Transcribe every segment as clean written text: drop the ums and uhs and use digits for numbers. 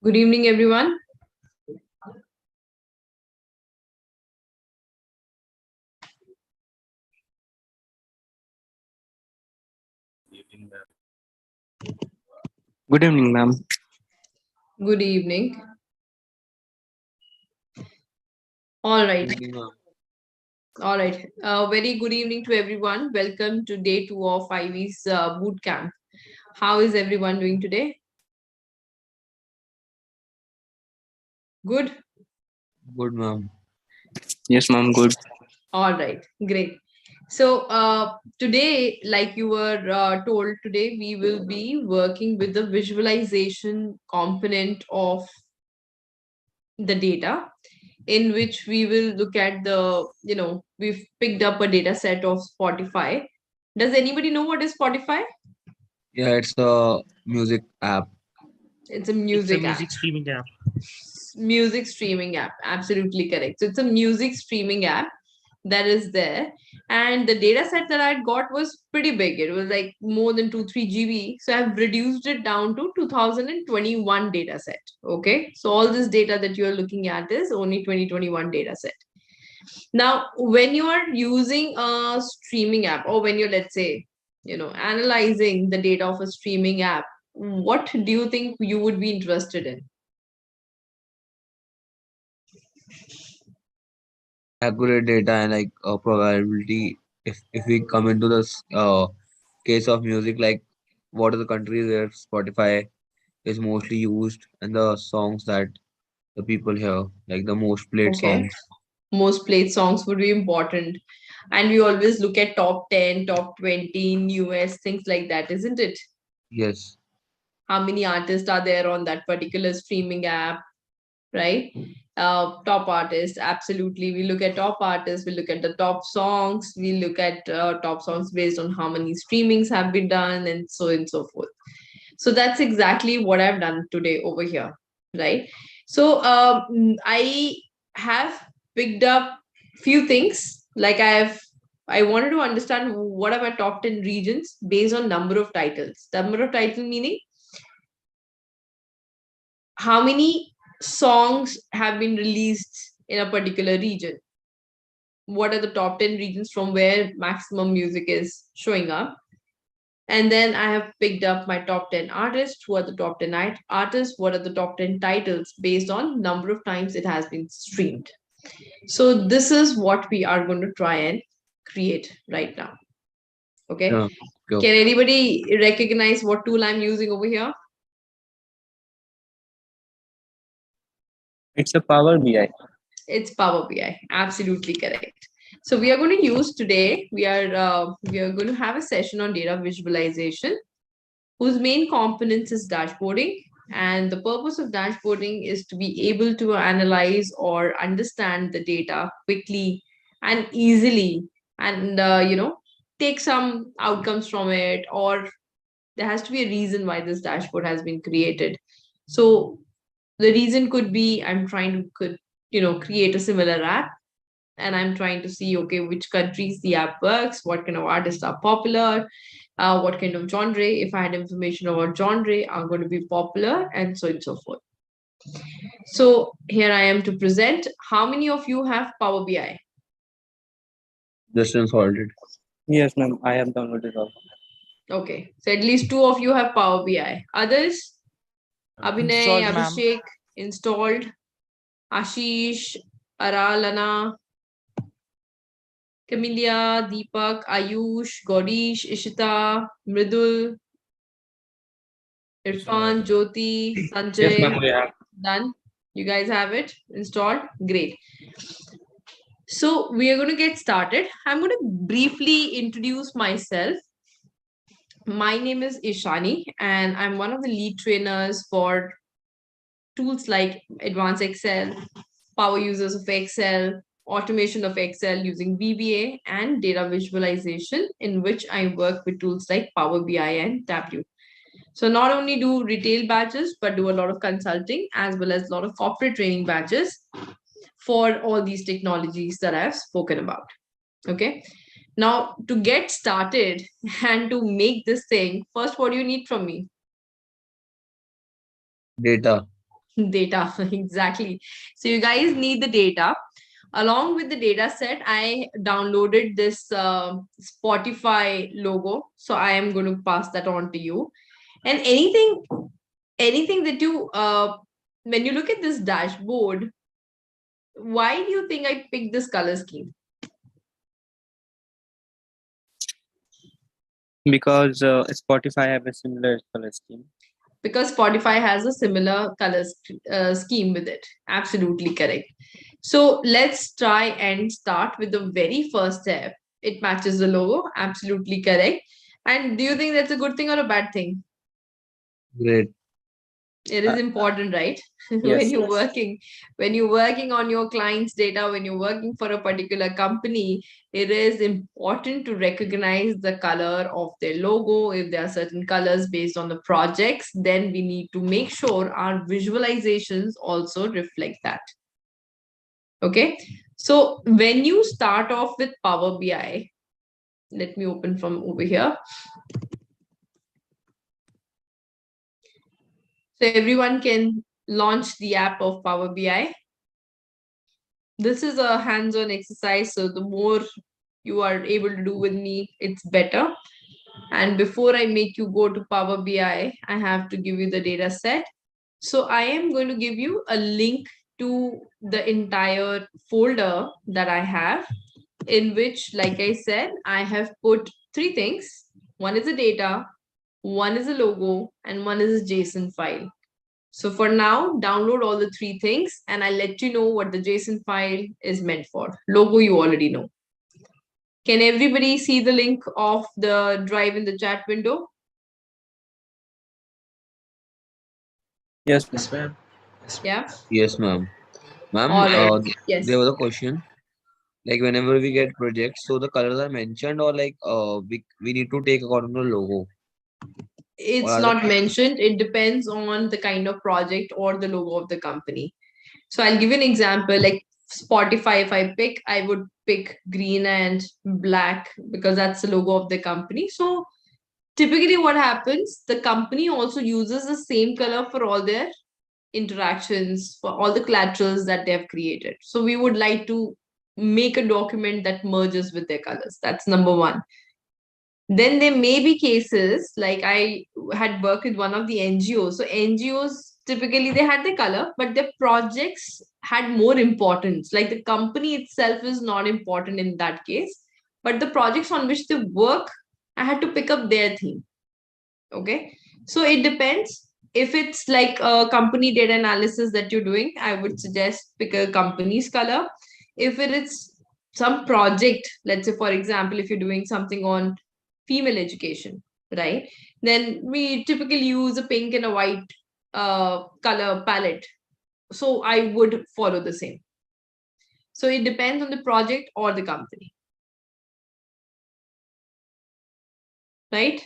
Good evening, everyone. Good evening, ma'am. Good evening. All right. Good evening, ma'am. All right. Very good evening to everyone. Welcome to day 2 of Ivy's boot camp. How is everyone doing today? Good? Good, ma'am. Yes, ma'am. Good. All right. Great. So today, like you were told, today we will be working with the visualization component of the data, in which we will look at we've picked up a data set of Spotify. Does anybody know what is Spotify? Yeah, it's a music app. It's a It's a music app. music streaming app. Music streaming app. Absolutely correct. So it's a music streaming app that is there. And the data set that I got was pretty big. It was like more than 2-3 GB. So I've reduced it down to 2021 data set. Okay. So all this data that you're looking at is only 2021 data set. Now, when you are using a streaming app, or when you're, let's say, analyzing the data of a streaming app, what do you think you would be interested in? Accurate data and like probability. If we come into this case of music, like what are the countries where Spotify is mostly used and the songs that the people hear, like the most played Okay. songs. Most played songs would be important. And we always look at top 10, top 20 in US, things like that, isn't it? Yes. How many artists are there on that particular streaming app, right? Top artists, absolutely. We look at top artists, we look at the top songs, we look at top songs based on how many streamings have been done, and so forth. So that's exactly what I've done today over here, right? So I have picked up few things. Like I wanted to understand what are my top 10 regions based on number of titles. Number of title meaning how many songs have been released in a particular region. What are the top 10 regions from where maximum music is showing up? And then I have picked up my top 10 artists. Who are the top 10 artists? What are the top 10 titles based on number of times it has been streamed? So this is what we are going to try and create right now. Okay. Yeah. Go. Can anybody recognize what tool I'm using over here? It's a Power BI. It's Power BI. Absolutely correct. So we are going to use today, we are going to have a session on data visualization, whose main components is dashboarding. And the purpose of dashboarding is to be able to analyze or understand the data quickly and easily, and take some outcomes from it, or there has to be a reason why this dashboard has been created. So the reason could be I'm trying to create a similar app, and I'm trying to see, okay, which countries the app works, what kind of artists are popular, what kind of genre. If I had information about genre, are going to be popular, and so forth. So here I am to present. How many of you have Power BI? Just installed it. Yes, ma'am. I have downloaded all. Okay, so at least two of you have Power BI. Others? Abhinay, Installed, ma'am. Abhishek, installed. Ashish, Aralana, Camelia, Deepak, Ayush, Gaudish, Ishita, Mridul, Irfan, Jyoti, Yes, Sanjay. ma'am. We have. Done. You guys have it installed. Great. So we are going to get started. I'm going to briefly introduce myself. My name is Eeshani, and I'm one of the lead trainers for tools like Advanced Excel, power users of Excel, automation of Excel using VBA, and data visualization, in which I work with tools like Power BI and Tableau. So not only do retail badges, but do a lot of consulting as well as a lot of corporate training badges for all these technologies that I've spoken about. Okay. Now, to get started and to make this thing, first, what do you need from me? Data. Data, exactly. So you guys need the data. Along with the data set, I downloaded this Spotify logo. So I am going to pass that on to you. And anything that you, when you look at this dashboard, why do you think I picked this color scheme? Because Spotify have a similar color scheme. Because Spotify has a similar color scheme with it. Absolutely correct. So let's try and start with the very first step. It matches the logo. Absolutely correct. And do you think that's a good thing or a bad thing? Great. It is important, right? when Yes. you're working, when you're working on your client's data, when you're working for a particular company, it is important to recognize the color of their logo. If there are certain colors based on the projects, then we need to make sure our visualizations also reflect that. Okay. So when you start off with Power BI, let me open from over here. So everyone can launch the app of Power BI. This is a hands-on exercise, so the more you are able to do with me, it's better. And before I make you go to Power BI, I have to give you the data set. So I am going to give you a link to the entire folder that I have, in which, like I said, I have put three things. One is the data, one is a logo, and one is a JSON file. So for now, download all the three things and I'll let you know what the JSON file is meant for. Logo, you already know. Can everybody see the link of the drive in the chat window? Yes. Yes, ma'am. Yeah. Yes, ma'am. Ma'am, All right. Yes. there was a question. Like whenever we get projects, so the colors are mentioned, or like we need to take according to the logo. Or It's are the not mentioned. It depends on the kind of project or the logo of the company. So I'll give you an example. Like Spotify, if I pick, I would pick green and black because that's the logo of the company. So typically what happens, the company also uses the same color for all their interactions, for all the collaterals that they have created. So we would like to make a document that merges with their colors. That's number one. Then there may be cases like I had worked with one of the NGOs. So NGOs typically they had the color, but their projects had more importance. Like the company itself is not important in that case, but the projects on which they work, I had to pick up their theme. Okay. So it depends. If it's like a company data analysis that you're doing, I would suggest pick a company's color. If it is some project, let's say, for example, if you're doing something on female education, right? Then we typically use a pink and a white color palette. So I would follow the same. So it depends on the project or the company, right?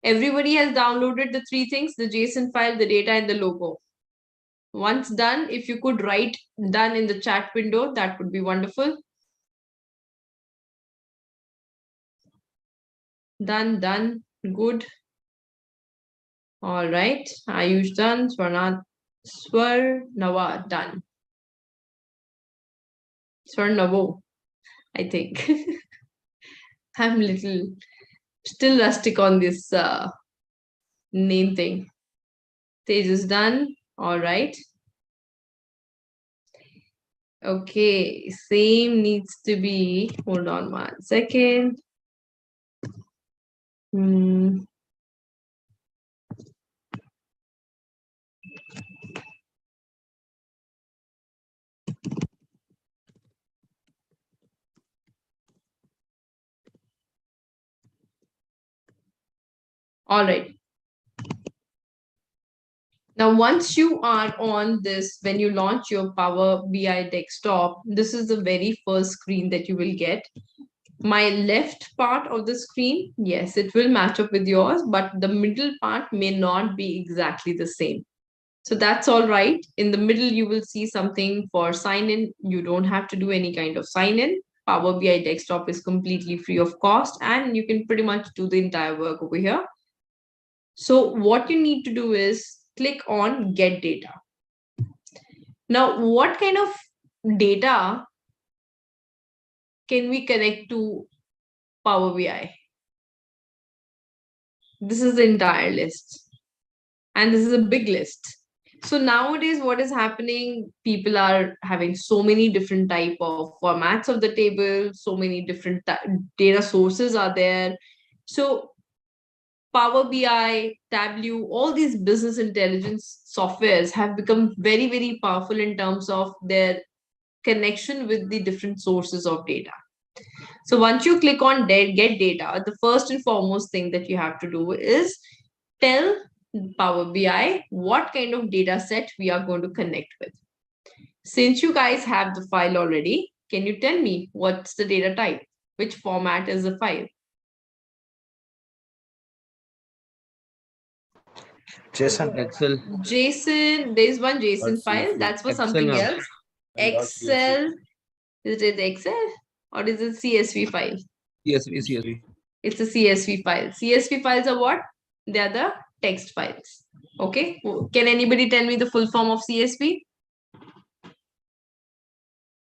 Everybody has downloaded the three things, the JSON file, the data, and the logo. Once done, if you could write done in the chat window, that would be wonderful. Done, good. All right, Ayush done, Swarnava done. Swarnavo, I think. I'm little still rustic on this name thing. Tej is done. All right. Okay, same needs to be, hold on 1 second. All right. Now, once you are on this, when you launch your Power BI desktop, this is the very first screen that you will get. My left part of the screen, yes, it will match up with yours, but the middle part may not be exactly the same. So that's all right. In the middle, you will see something for sign in. You don't have to do any kind of sign in. Power BI desktop is completely free of cost, and you can pretty much do the entire work over here. So what you need to do is click on get data. Now, what kind of data can we connect to Power BI? This is the entire list. And this is a big list. So nowadays, what is happening? People are having so many different type of formats of the table, so many different data sources are there. So Power BI, Tableau, all these business intelligence softwares have become very, very powerful in terms of their connection with the different sources of data. So once you click on get data, the first and foremost thing that you have to do is tell Power BI what kind of data set we are going to connect with. Since you guys have the file already, can you tell me what's the data type? Which format is the file? JSON. Excel. JSON, there's one JSON file. That's for Excel, something ma'am. else. Excel, is it Excel or is it CSV file? CSV. It's a CSV file. CSV files are what? They are the text files. Okay. Can anybody tell me the full form of CSV?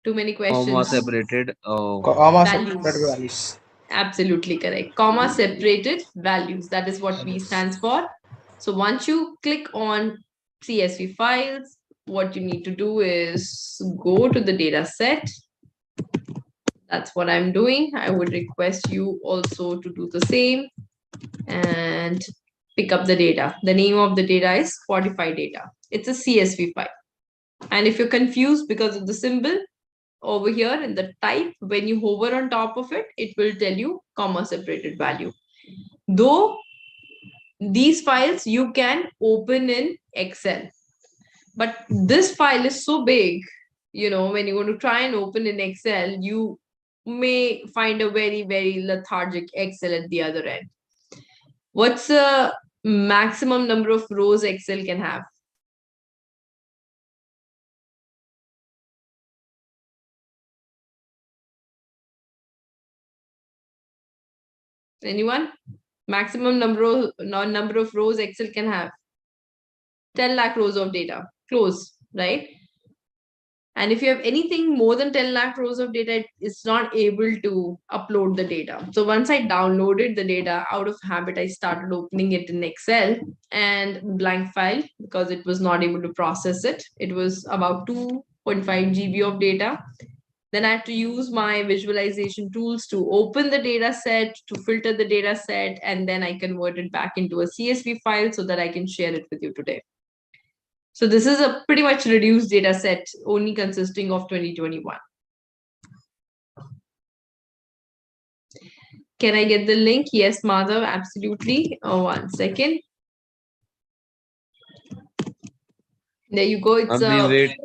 Too many Comma questions. separated. Comma Values. separated values. Absolutely correct. Comma separated values. That is what V stands for. So once you click on CSV files, what you need to do is go to the data set. That's what I'm doing. I would request you also to do the same and pick up the data. The name of the data is Spotify data. It's a CSV file. And if you're confused because of the symbol over here in the type, when you hover on top of it, it will tell you comma separated value. Though these files you can open in Excel, but this file is so big, when you're going to try and open in Excel, you may find a very, very lethargic Excel at the other end. What's the maximum number of rows Excel can have? Anyone? Maximum number of rows Excel can have? 10 lakh rows of data. Close, right? And if you have anything more than 10 lakh rows of data, it's not able to upload the data. So once I downloaded the data, out of habit, I started opening it in Excel and blank file because it was not able to process it. It was about 2.5 GB of data. Then I had to use my visualization tools to open the data set, to filter the data set, and then I convert it back into a CSV file so that I can share it with you today. So this is a pretty much reduced data set, only consisting of 2021. Can I get the link? Yes, Madhav, absolutely. Oh, 1 second. There you go. It's Please wait.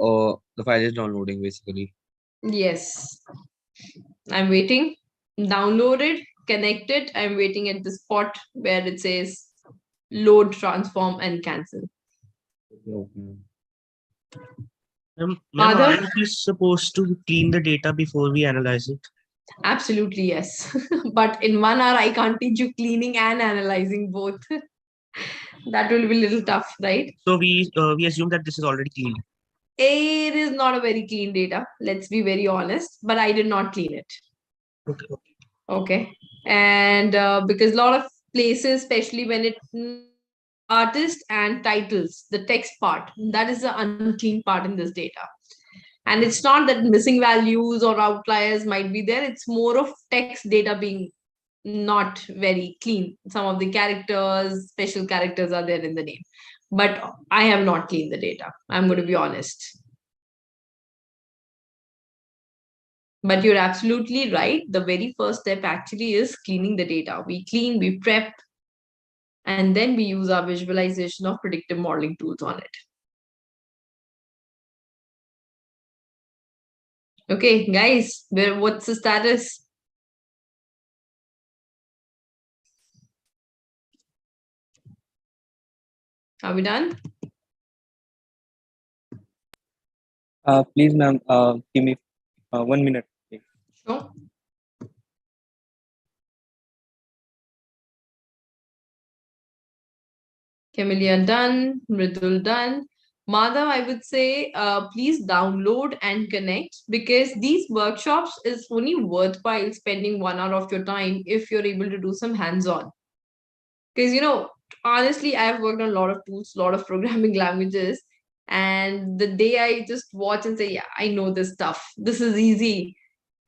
The file is downloading basically. Yes. I'm waiting. Downloaded, connected. I'm waiting at the spot where it says load, transform, and cancel. Ma'am, Other- aren't we supposed to clean the data before we analyze it? Absolutely, yes. But in 1 hour, I can't teach you cleaning and analyzing both. That will be a little tough, right? So we assume that this is already cleaned. It is not a very clean data. Let's be very honest, but I did not clean it. Okay. Okay. And because a lot of places, especially when it artist and titles, the text part, that is the unclean part in this data. And it's not that missing values or outliers might be there. It's more of text data being not very clean. Some of the characters, special characters are there in the name. But I have not cleaned the data. I'm going to be honest. But you're absolutely right. The very first step actually is cleaning the data. We clean, we prep, and then we use our visualization of predictive modeling tools on it. Okay, guys, what's the status? Are we done? Please, ma'am, give me 1 minute. Please. Sure. Camellia done, Mridul done. Madhav, I would say, please download and connect, because these workshops is only worthwhile spending 1 hour of your time if you're able to do some hands-on. Because, honestly, I've worked on a lot of tools, a lot of programming languages. And the day I just watch and say, yeah, I know this stuff, this is easy.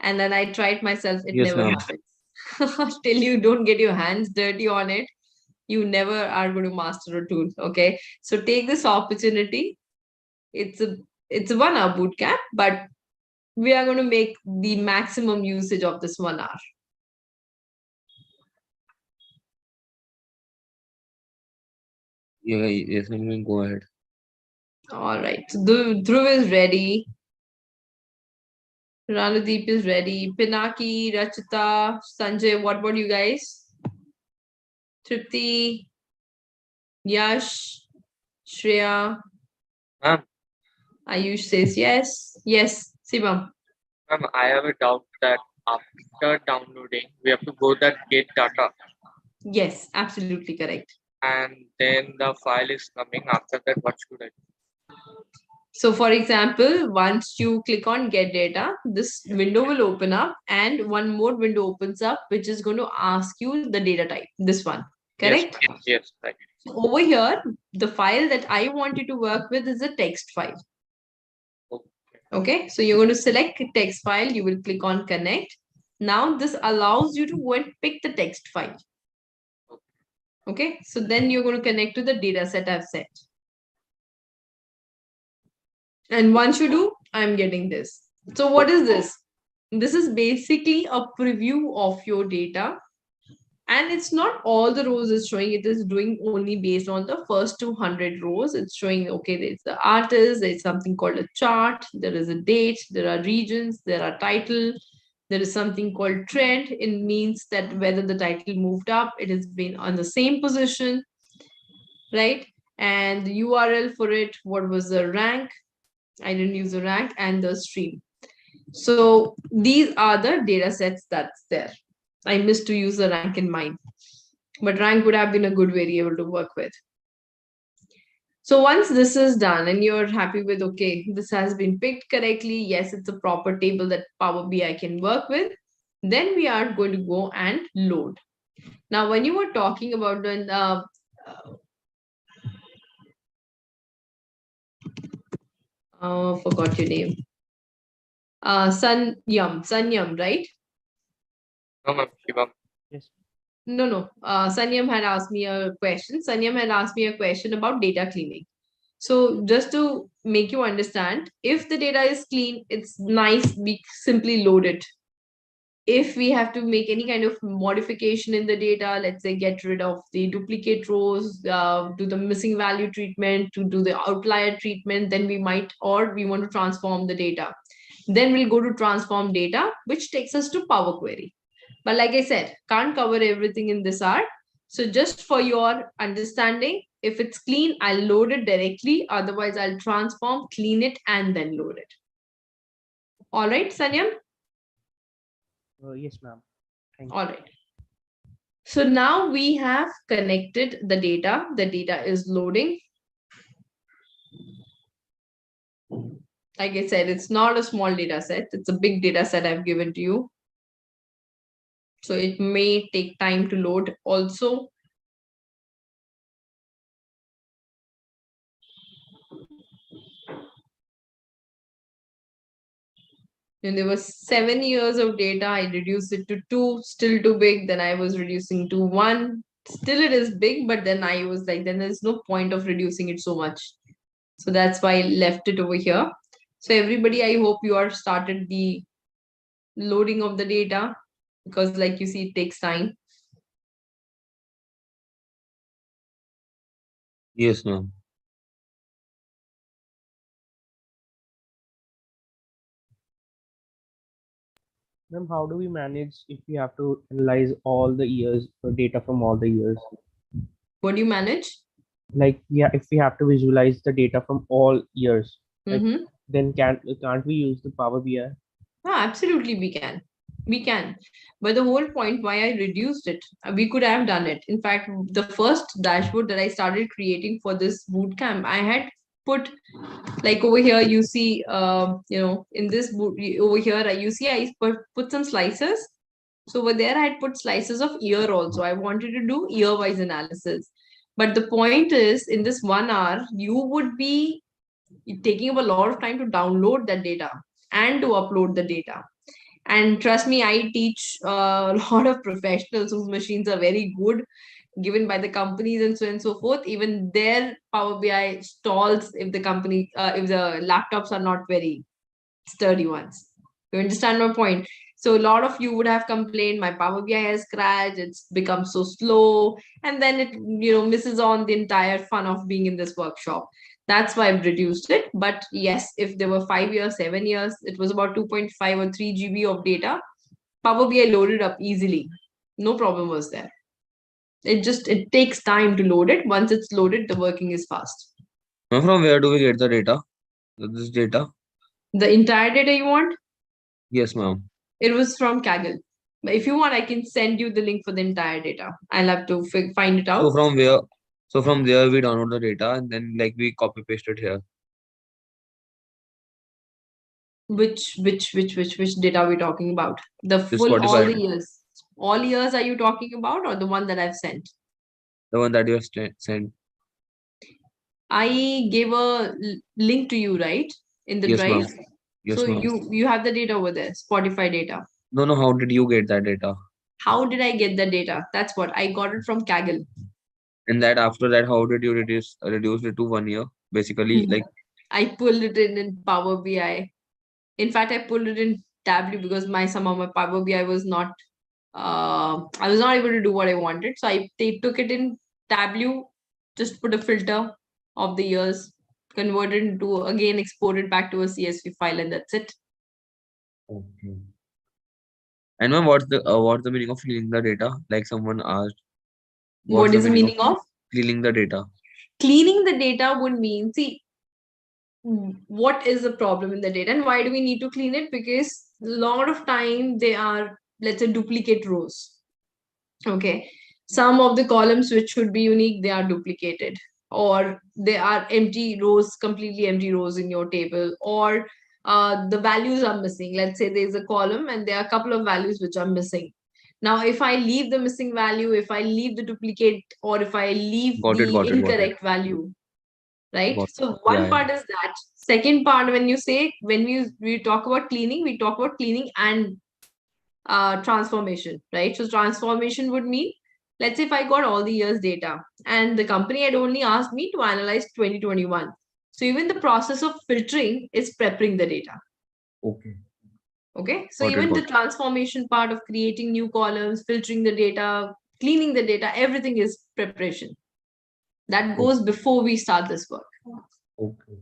And then I try it myself, it Yes, never ma'am. happens. Till you don't get your hands dirty on it, you never are going to master a tool. Okay. So take this opportunity. It's a 1 hour boot camp, but we are going to make the maximum usage of this 1 hour. Yeah, yes, ma'am. Go ahead. All right. So Dhruv is ready. Ranadeep is ready. Pinaki, Rachita, Sanjay, what about you guys? Tripti, Yash, Shreya, Ma'am, Ayush says yes. Yes, Shivam. ma'am, I have a doubt that after downloading, we have to go that get data, Yes, absolutely correct. and then the file is coming. After that, what should I do? So for example, once you click on get data, this window will open up and one more window opens up, which is going to ask you the data type, this one, Yes, correct? yes, right. So over here, the file that I want you to work with is a text file. Okay. Okay, so you're going to select a text file, you will click on connect. Now this allows you to go and pick the text file. Okay, so then you're going to connect to the data set I've set. And once you do, I'm getting this. So what is this? This is basically a preview of your data. And it's not all the rows is showing, it is doing only based on the first 200 rows. It's showing, okay, there's the artist, there's something called a chart, there is a date, there are regions, there are title, there is something called trend. It means that whether the title moved up, it has been on the same position, right? And the URL for it, what was the rank? I didn't use the rank, and the stream. So these are the data sets that's there. I missed to use the rank in mine, but rank would have been a good variable to work with. So once this is done and you're happy with, okay, this has been picked correctly, yes, it's a proper table that Power BI can work with, then we are going to go and load. Now, when you were talking about the forgot your name. Sanyam, right? No, ma'am, Shivam. Yes. No. Sanyam had asked me a question. Sanyam had asked me a question about data cleaning. So just to make you understand, if the data is clean, it's nice, we simply load it. If we have to make any kind of modification in the data, let's say get rid of the duplicate rows, do the missing value treatment, to do the outlier treatment, then we might, or we want to transform the data. Then we'll go to transform data, which takes us to Power Query. But like I said, can't cover everything in this hour. So just for your understanding, if it's clean, I'll load it directly. Otherwise, I'll transform, clean it, and then load it. All right, Sanyam? Yes, ma'am. Thank you. All right. So now we have connected the data. The data is loading. Like I said, it's not a small data set. It's a big data set I've given to you. So it may take time to load also. And there was 7 years of data. I reduced it to 2, still too big. Then I was reducing to 1. Still it is big, but then I was like, then there's no point of reducing it so much. So that's why I left it over here. So everybody, I hope you are started the loading of the data, because like you see, it takes time. Yes, ma'am. Ma'am, how do we manage if we have to analyze all the years, the data from all the years? What do you manage? Like, yeah, if we have to visualize the data from all years, like, Mm-hmm. then can't we use the Power BI? Absolutely, we can. We can. But the whole point why I reduced it, we could have done it. In fact, the first dashboard that I started creating for this bootcamp, I had put, like over here, you see, in this over here, you see I put some slices. So over there, I had put slices of year also. I wanted to do year-wise analysis. But the point is, in this 1 hour, you would be taking up a lot of time to download that data and to upload the data. And trust me, I teach a lot of professionals whose machines are very good, given by the companies and so on and so forth. Even their Power BI stalls if the company, if the laptops are not very sturdy ones. You understand my point? So a lot of you would have complained, my Power BI has crashed, it's become so slow, and then it misses on the entire fun of being in this workshop. That's why I've reduced it. But yes, if there were 5 years, 7 years, it was about 2.5 or 3 GB of data. Power BI loaded up easily. No problem was there. It takes time to load it. Once it's loaded, the working is fast. Now, from where do we get the data? This data? The entire data you want? Yes, ma'am. It was from Kaggle. But if you want, I can send you the link for the entire data. I'll have to find it So out. from where? So from there we download the data and then like we copy paste it here. Which data are we talking about? The This full, all Spotify, the years. All years are you talking about, or the one that I've sent? the one that you have sent. I gave a link to you, right? In the Yes, ma'am. drive. Yes, So ma'am. you have the data over there, Spotify data. No, how did you get that data? How did I get the data? That's what I got it from Kaggle. And that after that, how did you reduce it to 1 year? Basically, like I pulled it in Power BI. In fact, I pulled it in Tableau because somehow my Power BI was not I was not able to do what I wanted. So they took it in Tableau, just put a filter of the years, converted into, again exported back to a CSV file, and that's it. okay. And ma'am, what's the meaning of cleaning the data? Like someone asked, what's What the is the meaning of meaning of cleaning the data? cleaning the data? Would mean, see, what is the problem in the data and why do we need to clean it? Because a lot of time they are, let's say, duplicate rows. Okay, some of the columns which should be unique, they are duplicated, or they are empty rows, completely empty rows in your table, or the values are missing. Let's say there's a column and there are a couple of values which are missing. Now, if I leave the missing value, if I leave the duplicate, or if I leave Got it, the got it, got it. incorrect value, right? Got So Yeah, one part is that. Second part, when we talk about cleaning, we talk about cleaning and transformation, right? So transformation would mean, let's say if I got all the years data and the company had only asked me to analyze 2021. So even the process of filtering is preparing the data. okay. Okay. So Got it, even got the transformation part of creating new columns, filtering the data, cleaning the data, everything is preparation. That goes before we start this work. Okay.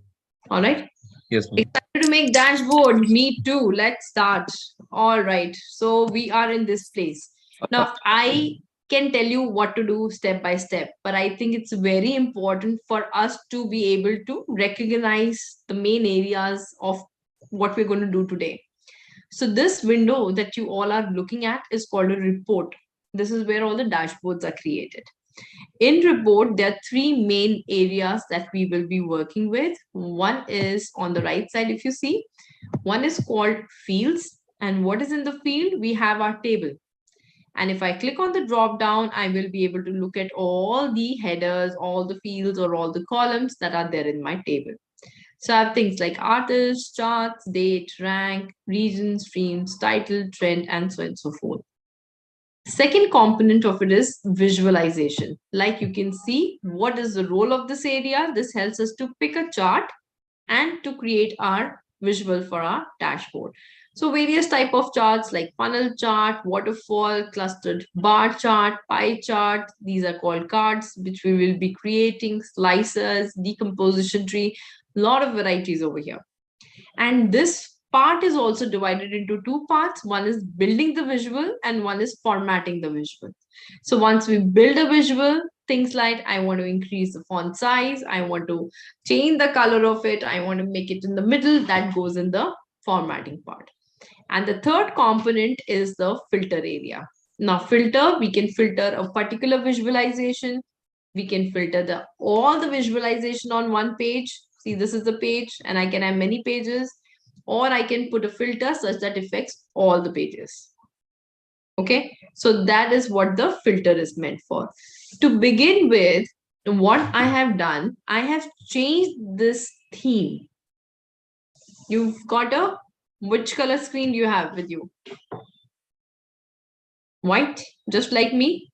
All right. Yes, ma'am. Excited to make dashboard? Me too. Let's start. All right. So we are in this place. Now, I can tell you what to do step by step, but I think it's very important for us to be able to recognize the main areas of what we're going to do today. So this window that you all are looking at is called a report. This is where all the dashboards are created. In report, there are three main areas that we will be working with. One is on the right side, if you see, one is called fields. And what is in the field? We have our table. And if I click on the drop down, I will be able to look at all the headers, all the fields, or all the columns that are there in my table. So I have things like artists, charts, date, rank, region, streams, title, trend, and so on and so forth. Second component of it is visualization. Like you can see, what is the role of this area? This helps us to pick a chart and to create our visual for our dashboard. So various type of charts like funnel chart, waterfall, clustered bar chart, pie chart. These are called cards, which we will be creating, slices, decomposition tree, a lot of varieties over here. And this part is also divided into two parts. One is building the visual and one is formatting the visual. So once we build a visual, things like I want to increase the font size, I want to change the color of it, I want to make it in the middle, that goes in the formatting part. And the third component is the filter area. Now filter, we can filter a particular visualization. We can filter all the visualization on one page. See, this is the page and I can have many pages, or I can put a filter such that affects all the pages. Okay, so that is what the filter is meant for. To begin with, what I have done, I have changed this theme. You've got a, which color screen do you have with you? White, just like me?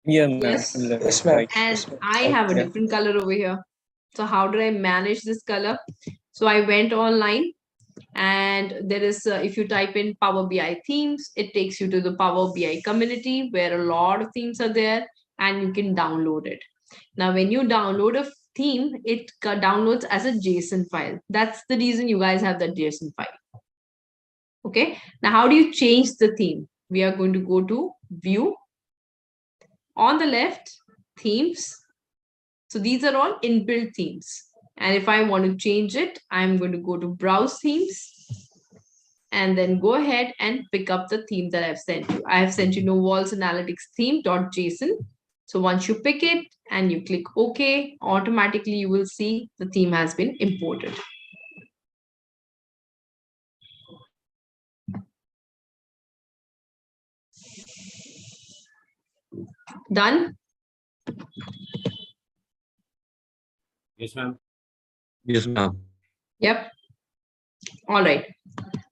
Yeah, ma'am. Yes. Similar. Yes, ma'am. Right. And Yes, ma'am. I have a Yeah. different color over here. So how do I manage this color? So I went online, and there is, if you type in Power BI themes, it takes you to the Power BI community where a lot of themes are there and you can download it. Now, when you download a theme, it downloads as a JSON file. That's the reason you guys have that JSON file. Okay. Now, how do you change the theme? We are going to go to View. On the left, Themes. So these are all inbuilt themes. And if I want to change it, I'm going to go to Browse Themes and then go ahead and pick up the theme that I've sent you. I have sent you No Walls Analytics theme.json. So once you pick it and you click OK, automatically you will see the theme has been imported. Done? Yes, ma'am. Yes, ma'am. Yep. All right.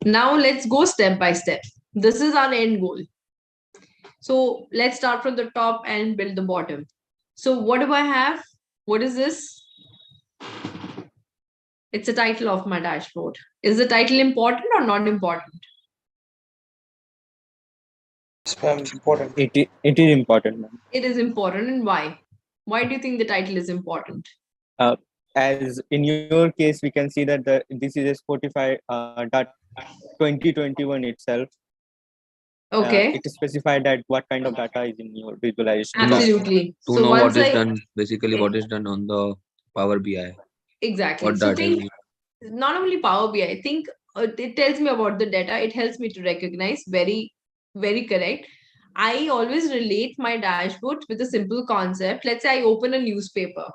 Now let's go step by step. This is our end goal. So let's start from the top and build the bottom. So what do I have? What is this? It's a title of my dashboard. Is the title important or not important? Yes, ma'am. Important. It is important, ma'am. It is important, and why? Why do you think the title is important? As in your case, we can see that this is a Spotify data 2021 itself. Okay. It is specified that what kind of data is in your visualization. Absolutely. To So know what once is I done, basically what is done on the Power BI. exactly. What So data is think not only Power BI, I think it tells me about the data. It helps me to recognize very, very correct. I always relate my dashboard with a simple concept. Let's say I open a newspaper.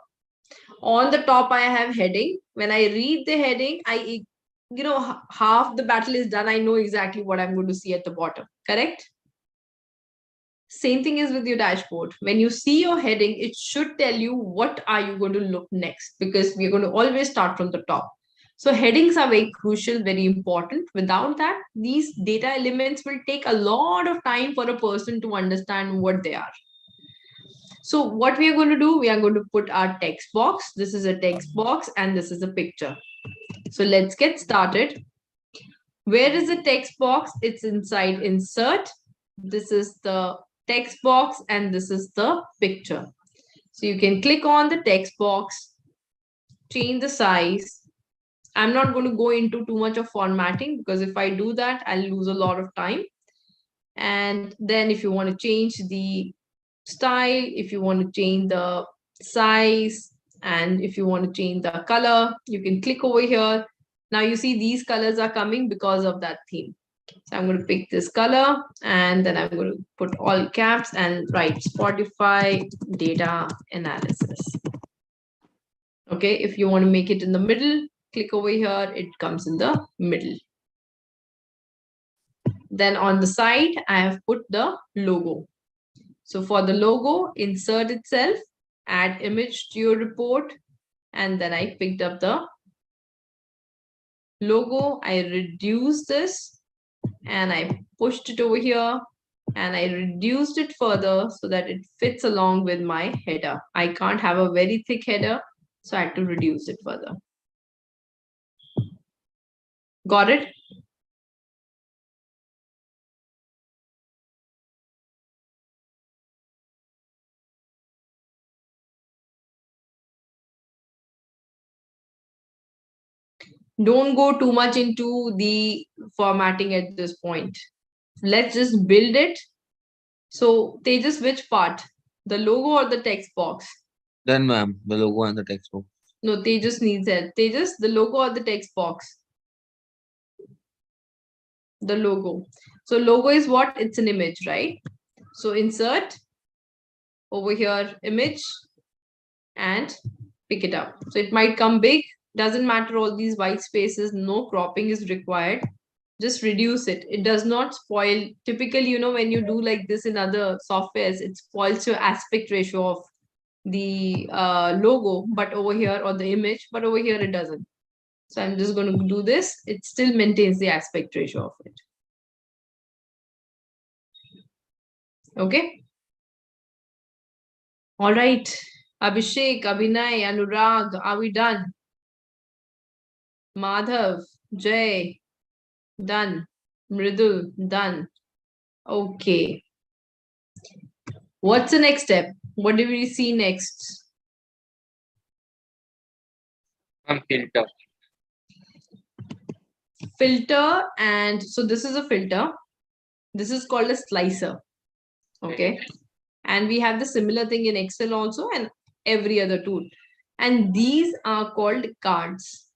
On the top, I have heading. When I read the heading, half the battle is done. I know exactly what I'm going to see at the bottom. Correct? Same thing is with your dashboard. When you see your heading, it should tell you what are you going to look next, because we're going to always start from the top. So headings are very crucial, very important. Without that, these data elements will take a lot of time for a person to understand what they are. So what we are going to do, we are going to put our text box. This is a text box and this is a picture. So let's get started. Where is the text box? It's inside insert. This is the text box and this is the picture. So you can click on the text box, change the size. I'm not going to go into too much of formatting, because if I do that, I'll lose a lot of time. And then if you want to change the style, if you want to change the size, and if you want to change the color, you can click over here. Now you see these colors are coming because of that theme. So I'm going to pick this color and then I'm going to put all caps and write Spotify data analysis. Okay, if you want to make it in the middle, click over here, it comes in the middle. Then on the side, I have put the logo. So for the logo, insert itself, add image to your report, and then I picked up the logo. I reduced this and I pushed it over here and I reduced it further so that it fits along with my header. I can't have a very thick header, so I had to reduce it further. Got it? Don't go too much into the formatting at this point. Let's just build it. So Tejas, which part? The logo or the text box? Then, ma'am, the logo and the text box. No, Tejas needs help. Tejas, the logo or the text box? The logo. So logo is what? It's an image, right? So insert over here image and pick it up. So it might come big, doesn't matter all these white spaces, no cropping is required. Just reduce it. It does not spoil. Typically, you know, when you do like this in other softwares, it spoils your aspect ratio of the logo, but over here, or the image, but over here it doesn't. So I'm just going to do this. It still maintains the aspect ratio of it. Okay. All right. Abhishek, Abhinay, Anurag, are we done? Madhav, Jay, done. Mridul, done. Okay. What's the next step? What do we see next? Filter. Filter, and so this is a filter. This is called a slicer. Okay. And we have the similar thing in Excel also and every other tool. And these are called cards.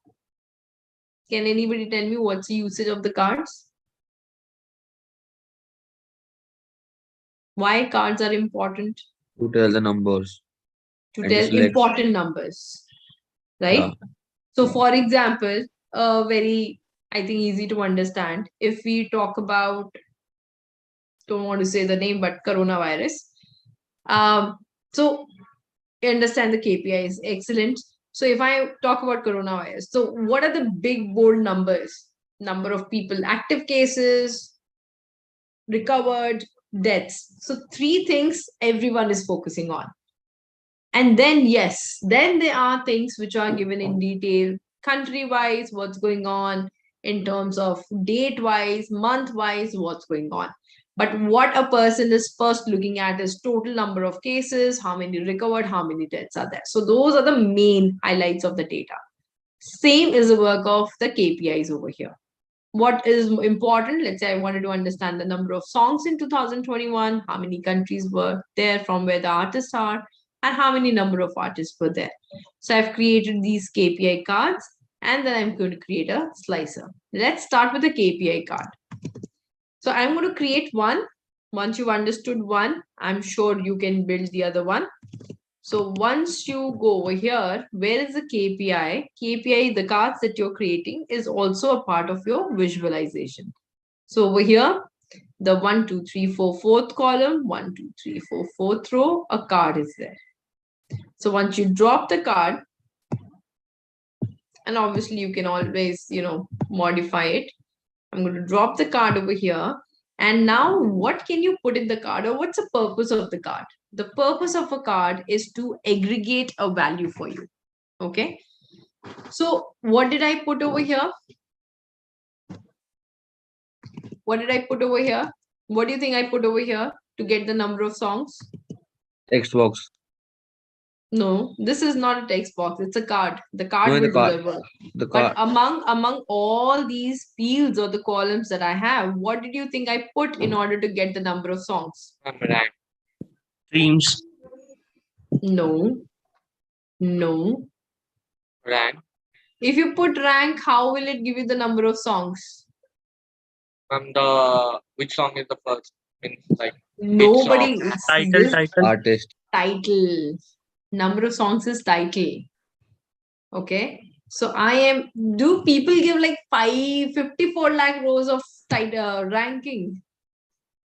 Can anybody tell me what's the usage of the cards? Why cards are important? To tell the numbers. To And to tell select. important numbers, right? Yeah. So for example, very, I think, easy to understand. If we talk about, don't want to say the name, but coronavirus. So you understand the KPIs, excellent. So if I talk about coronavirus, so what are the big bold numbers? Number of people, active cases, recovered, deaths. So three things everyone is focusing on. And then, yes, then there are things which are given in detail, country-wise, what's going on, in terms of date-wise, month-wise, what's going on. But what a person is first looking at is total number of cases, how many recovered, how many deaths are there. So those are the main highlights of the data. Same is the work of the KPIs over here. What is important? Let's say I wanted to understand the number of songs in 2021, how many countries were there from where the artists are, and how many number of artists were there. So I've created these KPI cards, and then I'm going to create a slicer. Let's start with the KPI card. So I'm going to create one. Once you've understood one, I'm sure you can build the other one. So once you go over here, where is the KPI? KPI, the cards that you're creating, is also a part of your visualization. So over here, the 1, 2, 3, 4, fourth column, 1, 2, 3, 4, fourth row, a card is there. So once you drop the card, and obviously you can always, you know, modify it. I'm going to drop the card over here. And now what can you put in the card, or what's the purpose of the card? The purpose of a card is to aggregate a value for you. Okay. So what did I put over here? What did I put over here? What do you think I put over here to get the number of songs? Text box. No, this is not a text box. It's a card. The card No, will the card. do the work. The But card. among all these fields or the columns that I have, what did you think I put in order to get the number of songs? Rank. Streams. No. No. Rank. If you put rank, how will it give you the number of songs? Which song is the first? Means like Nobody. song? It's Title, this title. Artist. title. Number of songs is title. Okay. So I am. Do people give like 54 lakh rows of title ranking?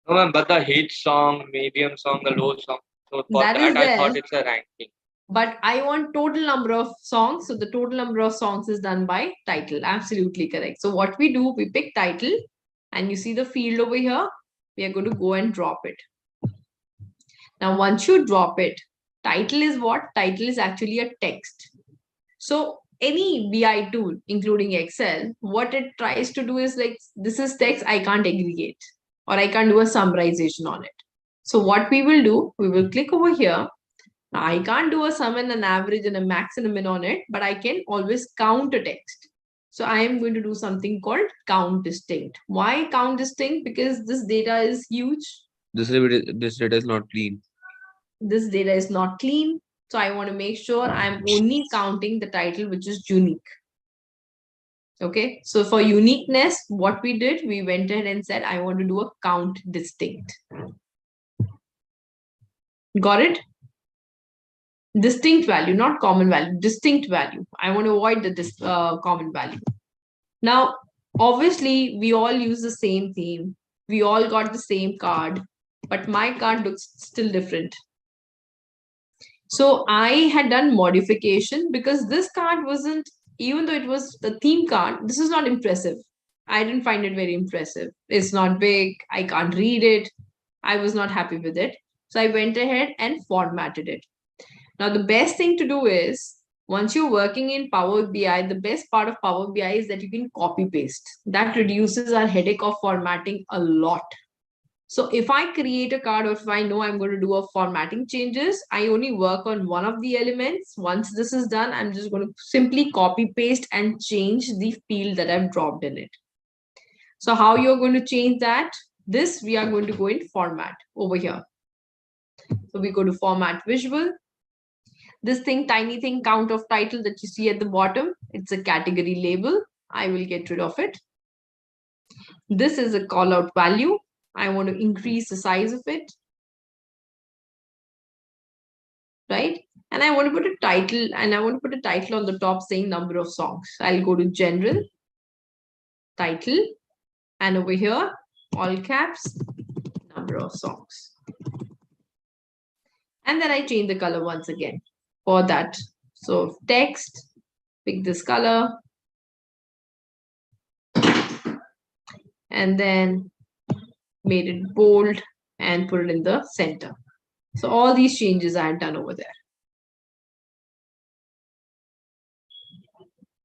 No, ma'am, but the hit song, medium song, the low song. So for That that, is I there. thought it's a ranking. But I want total number of songs. So the total number of songs is done by title. Absolutely correct. So what we do, we pick title, and you see the field over here. We are going to go and drop it. Now, once you drop it, title is what? Title is actually a text. So any BI tool, including Excel, what it tries to do is like, this is text, I can't aggregate, or I can't do a summarization on it. So what we will do, we will click over here. Now, I can't do a sum and an average and a max and a min on it, but I can always count a text. So I am going to do something called count distinct. Why count distinct? Because this data is huge. This data is not clean. This data is not clean. So I want to make sure I'm only counting the title, which is unique. Okay. So for uniqueness, what we did, we went ahead and said, I want to do a count distinct. Got it? Distinct value, not common value, distinct value. I want to avoid the common value. Now, obviously, we all use the same theme. We all got the same card, but my card looks still different. So I had done modification because this card wasn't, even though it was the theme card, this is not impressive. I didn't find it very impressive. It's not big. I can't read it. I was not happy with it. So I went ahead and formatted it. Now, the best thing to do is once you're working in Power BI, the best part of Power BI is that you can copy paste. That reduces our headache of formatting a lot. So if I create a card or if I know I'm going to do a formatting changes, I only work on one of the elements. Once this is done, I'm just going to simply copy paste and change the field that I've dropped in it. So how you're going to change that? This we are going to go in format over here. So we go to format visual. This thing, tiny thing, count of title that you see at the bottom, it's a category label. I will get rid of it. This is a call out value. I want to increase the size of it. Right? And I want to put a title, and I want to put a title on the top saying number of songs. I'll go to general, title, and over here, all caps, number of songs. And then I change the color once again for that. So text, pick this color. And then made it bold and put it in the center. So all these changes I had done over there.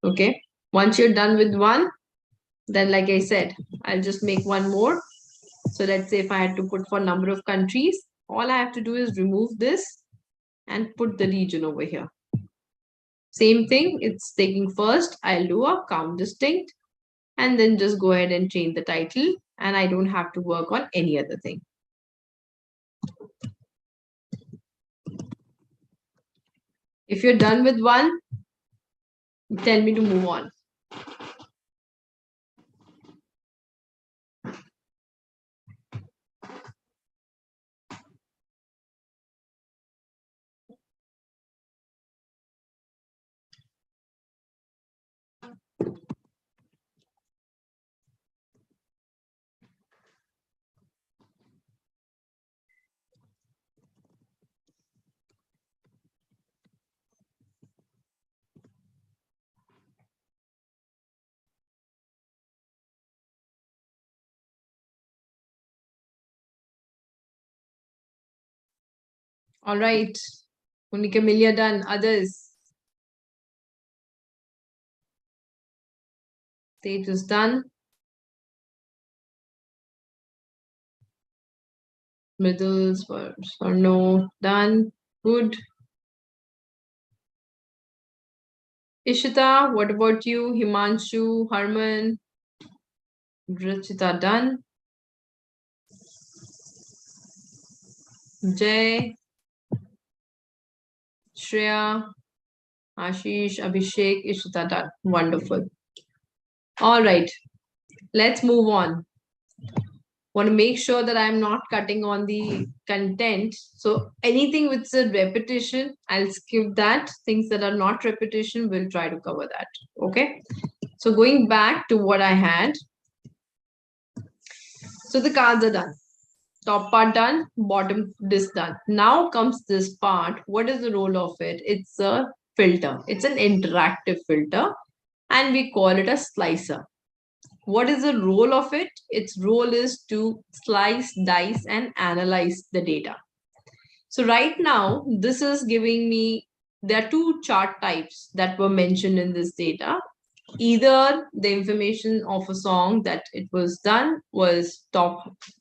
Okay. Once you're done with one, then like I said, I'll just make one more. So let's say if I had to put for number of countries, all I have to do is remove this and put the region over here. Same thing, it's taking first, I'll do a count distinct and then just go ahead and change the title and I don't have to work on any other thing. If you're done with one, tell me to move on. All right, Monica Milia done. Others? Stage is done. Middles for no, done. Good. Ishita, what about you? Himanshu, Harman, Rachita done. Jay, Shreya, Ashish, Abhishek, Ishita done. Wonderful. All right, let's move on. Want to make sure that I'm not cutting on the content. So anything with a repetition, I'll skip that. Things that are not repetition, we'll try to cover that. Okay. So going back to what I had. So the cards are done. Top part done, bottom this done. Now comes this part. What is the role of it? It's a filter. It's an interactive filter and we call it a slicer. What is the role of it? Its role is to slice, dice, and analyze the data. So right now, this is giving me, there are two chart types that were mentioned in this data. Either the information of a song that it was done was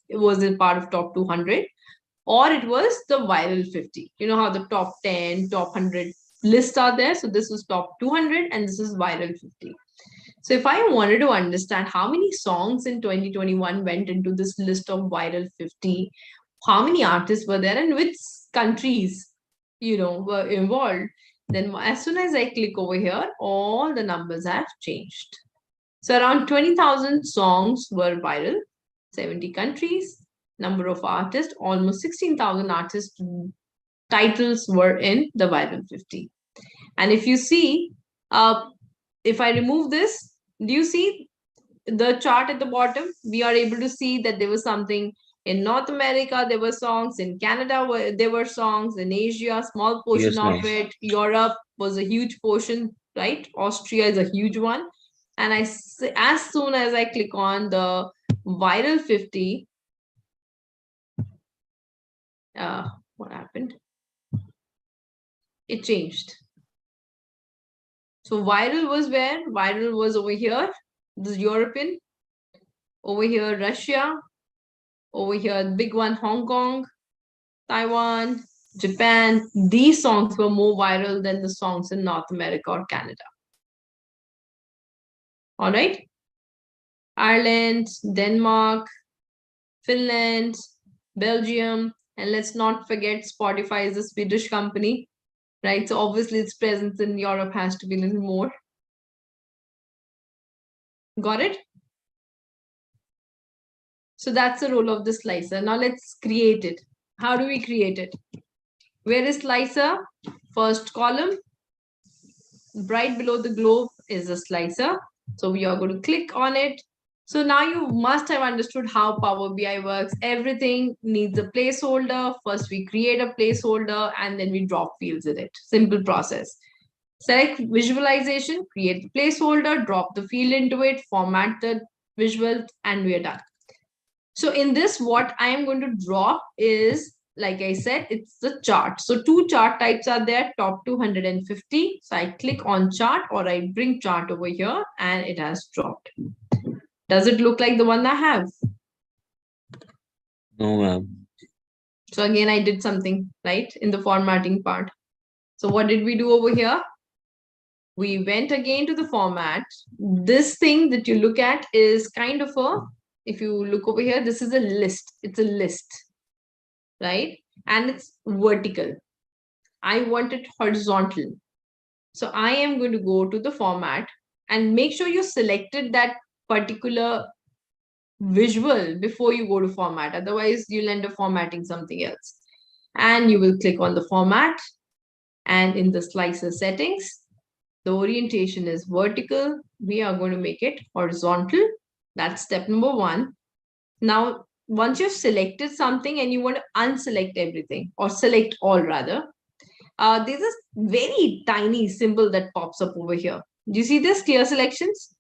it was a part of top 200, or it was the viral 50. You know how the top 10, top 100 lists are there. So this was top 200 and this is viral 50. So if I wanted to understand how many songs in 2021 went into this list of viral 50, how many artists were there and which countries, were involved, then as soon as I click over here, all the numbers have changed. So around 20,000 songs were viral, 70 countries, number of artists, almost 16,000 artists titles were in the viral 50. And if you see, if I remove this, do you see the chart at the bottom? We are able to see that there was something in North America, there were songs, in Canada, there were songs, in Asia, small portion Yes, of ma'am. it, Europe was a huge portion, right? Austria is a huge one. And as soon as I click on the viral 50, what happened? It changed. So viral was where? Viral was over here. This European. Over here, Russia. Over here, big one, Hong Kong, Taiwan, Japan. These songs were more viral than the songs in North America or Canada. All right. Ireland, Denmark, Finland, Belgium, and let's not forget Spotify is a Swedish company, right? So obviously its presence in Europe has to be a little more. Got it? So that's the role of the slicer. Now let's create it. How do we create it? Where is slicer? First column, right below the globe is a slicer. So we are going to click on it. So now you must have understood how Power BI works. Everything needs a placeholder. First we create a placeholder and then we drop fields in it. Simple process. Select visualization, create the placeholder, drop the field into it, format the visual, and we are done. So in this, what I am going to draw is, like I said, it's the chart. So two chart types are there, top 250. So I click on chart or I bring chart over here and it has dropped. Does it look like the one I have? No, ma'am. So again, I did something right in the formatting part. So what did we do over here? We went again to the format. This thing that you look at is kind of a, if you look over here, this is a list. It's a list, right? And it's vertical. I want it horizontal. So I am going to go to the format and make sure you selected that particular visual before you go to format. Otherwise, you'll end up formatting something else. And you will click on the format. And in the slicer settings, the orientation is vertical. We are going to make it horizontal. That's step number one. Now, once you've selected something and you want to unselect everything or select all rather, there's a very tiny symbol that pops up over here. Do you see this clear selections?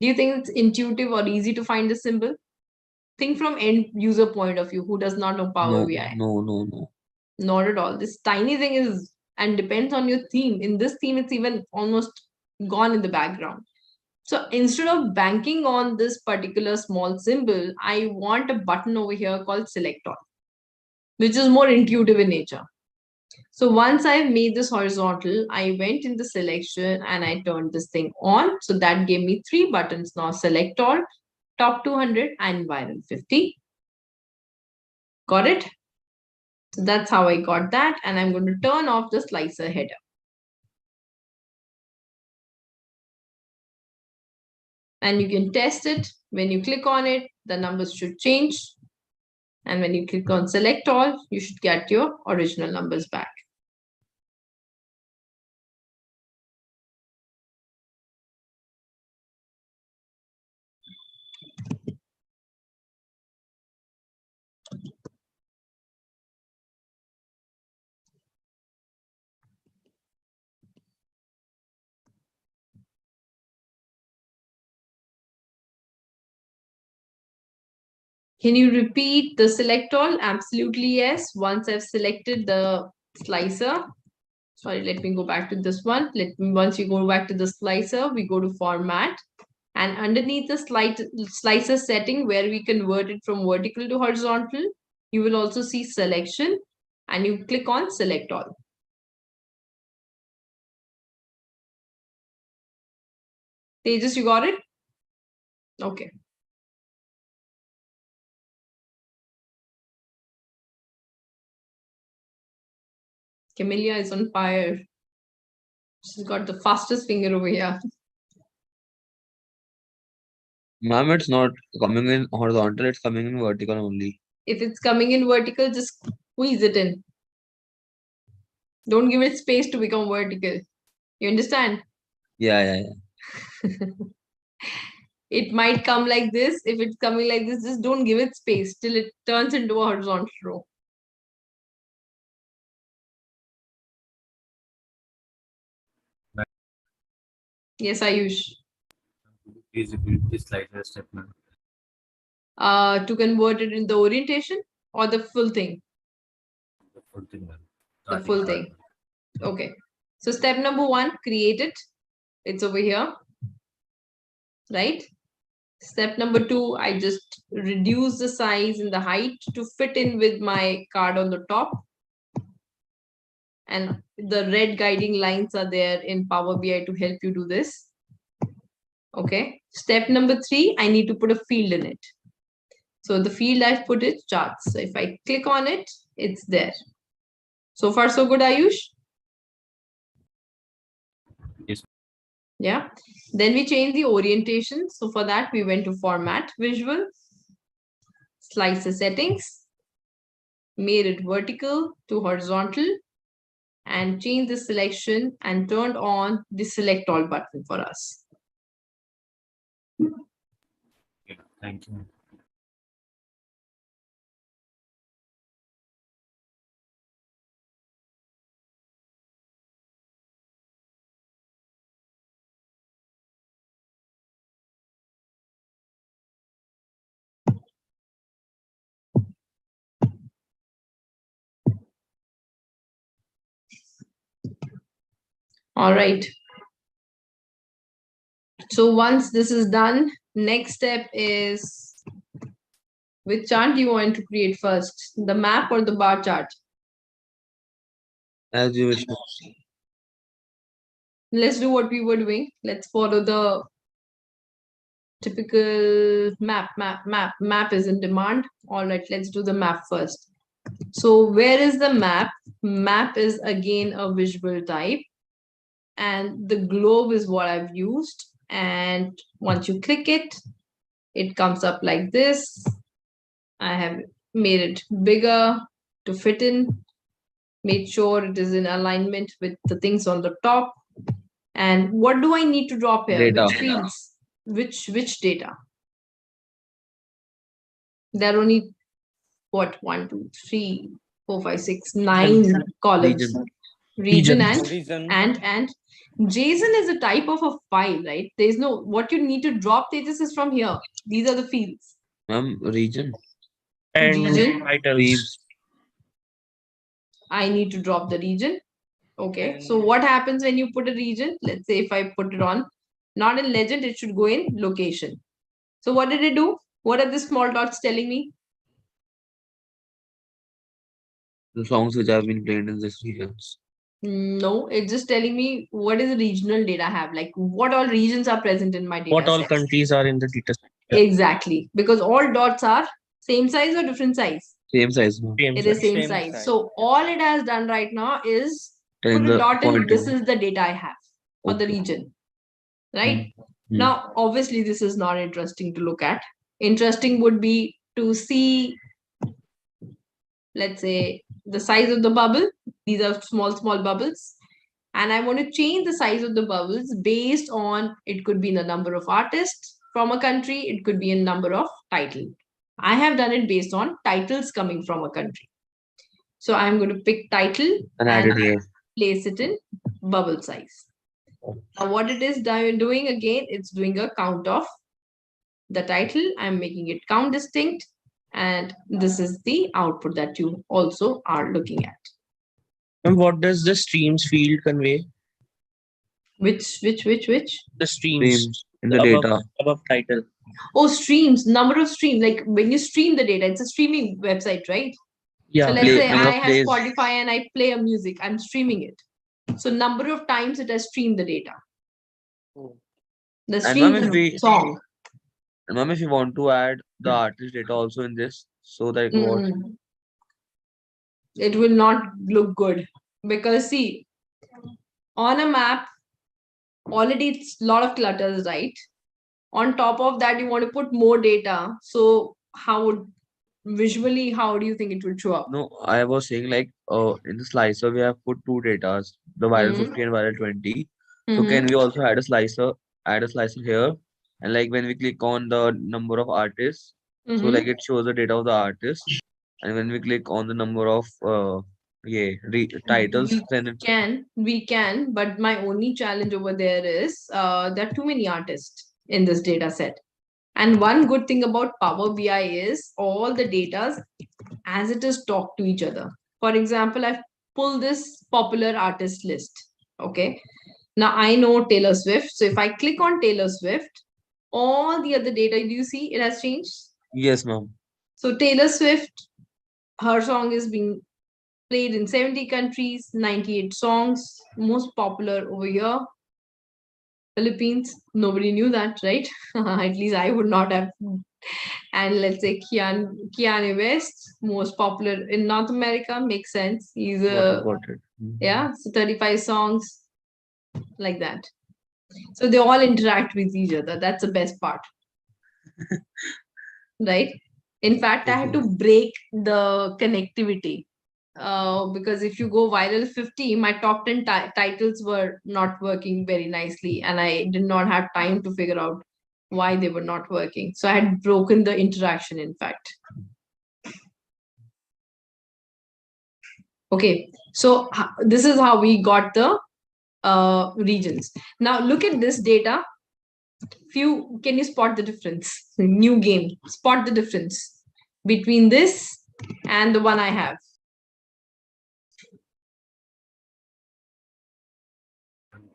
Do you think it's intuitive or easy to find the symbol? Think from end user point of view who does not know Power No, BI. no. Not at all. This tiny thing is and depends on your theme. In this theme, it's even almost gone in the background. So instead of banking on this particular small symbol, I want a button over here called select all, which is more intuitive in nature. So once I've made this horizontal, I went in the selection and I turned this thing on. So that gave me three buttons now: select all, top 200 and viral 50. Got it? So that's how I got that. And I'm going to turn off the slicer header. And you can test it. When you click on it, the numbers should change. And when you click on select all, you should get your original numbers back. Can you repeat the select all? Absolutely yes. Once I've selected the slicer, sorry, let me go back to this one. Once you go back to the slicer, we go to format. And underneath the slicer setting where we convert it from vertical to horizontal, you will also see selection and you click on select all. Tejas, you got it? Okay. Camellia is on fire. She's got the fastest finger over here. Ma'am, it's not coming in horizontal, it's coming in vertical only. If it's coming in vertical, just squeeze it in. Don't give it space to become vertical. You understand? Yeah. It might come like this. If it's coming like this, just don't give it space till it turns into a horizontal row. Yes, Ayush. Please repeat this slide as step, ma'am. To convert it in the orientation or the full thing? The full thing, ma'am. The Starting full start. thing. Okay. So step number 1, create it. It's over here. Right? Step number 2, I just reduce the size and the height to fit in with my card on the top. And the red guiding lines are there in Power BI to help you do this. Okay. Step number 3, I need to put a field in it. So the field I've put is charts. So if I click on it, it's there. So far, so good, Ayush? Yes. Yeah. Then we change the orientation. So for that, we went to Format, Visual, Slicer Settings, made it vertical to horizontal, and change the selection and turned on the Select All button for us. Okay. Thank you. All right. So once this is done, next step is, which chart do you want to create first? The map or the bar chart? As you wish. Let's do what we were doing. Let's follow the typical map. Map is in demand. All right, let's do the map first. So where is the map? Map is again a visual type. And the globe is what I've used. And once you click it, it comes up like this. I have made it bigger to fit in, made sure it is in alignment with the things on the top. And what do I need to drop here? Data. Which fields? Which data? There are only what 1, 2, 3, 4, 5, 6, 9 columns. Region and Reason. and JSON is a type of a file, right? There's no, what you need to drop Tejas is from here. These are the fields. Ma'am, region. And Region. titles. Themes. I need to drop the region. Okay. So what happens when you put a region? Let's say if I put it on, not in legend, it should go in location. So what did it do? What are the small dots telling me? The songs which have been played in these regions. No, it's just telling me what is the regional data I have, like what all regions are present in my data. What all set. countries are in the data set? Exactly, because all dots are same size or different size. Same size, ma'am. Same It is size. same size. So all it has done right now is Telling put a the dot in. This pointing. is the data I have for the Okay. region, right? Hmm. Now, obviously, this is not interesting to look at. Interesting would be to see, let's say, the size of the bubble. These are small bubbles. And I want to change the size of the bubbles based on, it could be the number of artists from a country, it could be a number of title. I have done it based on titles coming from a country. So I'm going to pick title And added here. place it in bubble size. Now what it is doing again, it's doing a count of the title. I'm making it count distinct. And this is the output that you also are looking at. And what does the streams field convey? Which? The Streams in the above, data. above title. Oh, streams, number of streams. Like when you stream the data, it's a streaming website, right? Yeah. So let's say number I of have plays. Spotify and I play a music, I'm streaming it. So number of times it has streamed the data. The And stream ma'am, if we song. and ma'am, if you want to add the artist data also in this, so that what? It will not look good because see, on a map, already it's a lot of clutters, right? On top of that, you want to put more data. So how would visually, how do you think it will show up? No, I was saying like in the slicer we have put two datas, the viral 50 and viral 20. So can we also add a slicer here? And like when we click on the number of artists, so like it shows the data of the artist. And when we click on the number of titles, We then it we can, but my only challenge over there is there are too many artists in this data set. And one good thing about Power BI is all the data as it is talk to each other. For example, I've pulled this popular artist list. Okay. Now I know Taylor Swift. So if I click on Taylor Swift, all the other data, do you see it has changed? yes, ma'am. So Taylor Swift, her song is being played in 70 countries, 98 songs, most popular over here. Philippines, nobody knew that, right? At least I would not have. And let's say Keanu West, most popular in North America, makes sense. He's Got it. yeah, so 35 songs like that. So they all interact with each other. That's the best part, right? In fact, I had to break the connectivity because if you go viral 50, my top 10 titles were not working very nicely, and I did not have time to figure out why they were not working. So I had broken the interaction, in fact. Okay, so this is how we got the regions. Now look at this data. Can you spot the difference? New game. Spot the difference between this and the one I have.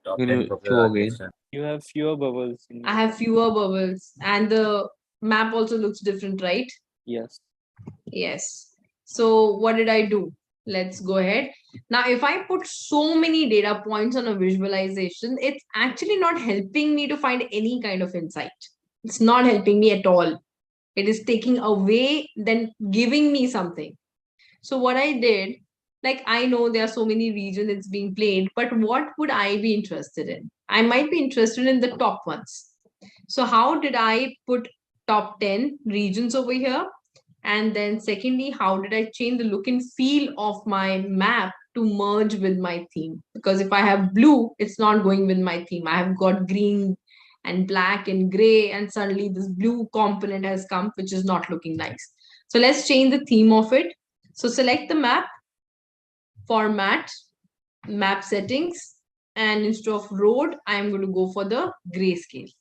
Top Can 10 you popular show artists again? You have fewer bubbles. I have fewer bubbles, and the map also looks different, right? Yes. Yes. So what did I do? Let's go ahead. Now, if I put so many data points on a visualization, it's actually not helping me to find any kind of insight. It's not helping me at all. It is taking away, then giving me something. So what I did, like I know there are so many regions it's being played, but what would I be interested in? I might be interested in the top ones. So how did I put top 10 regions over here? And then secondly, how did I change the look and feel of my map to merge with my theme? Because if I have blue, it's not going with my theme. I have got green and black and gray, and suddenly this blue component has come, which is not looking nice. So let's change the theme of it. So select the map, format, map settings, and instead of road, I'm going to go for the grayscale.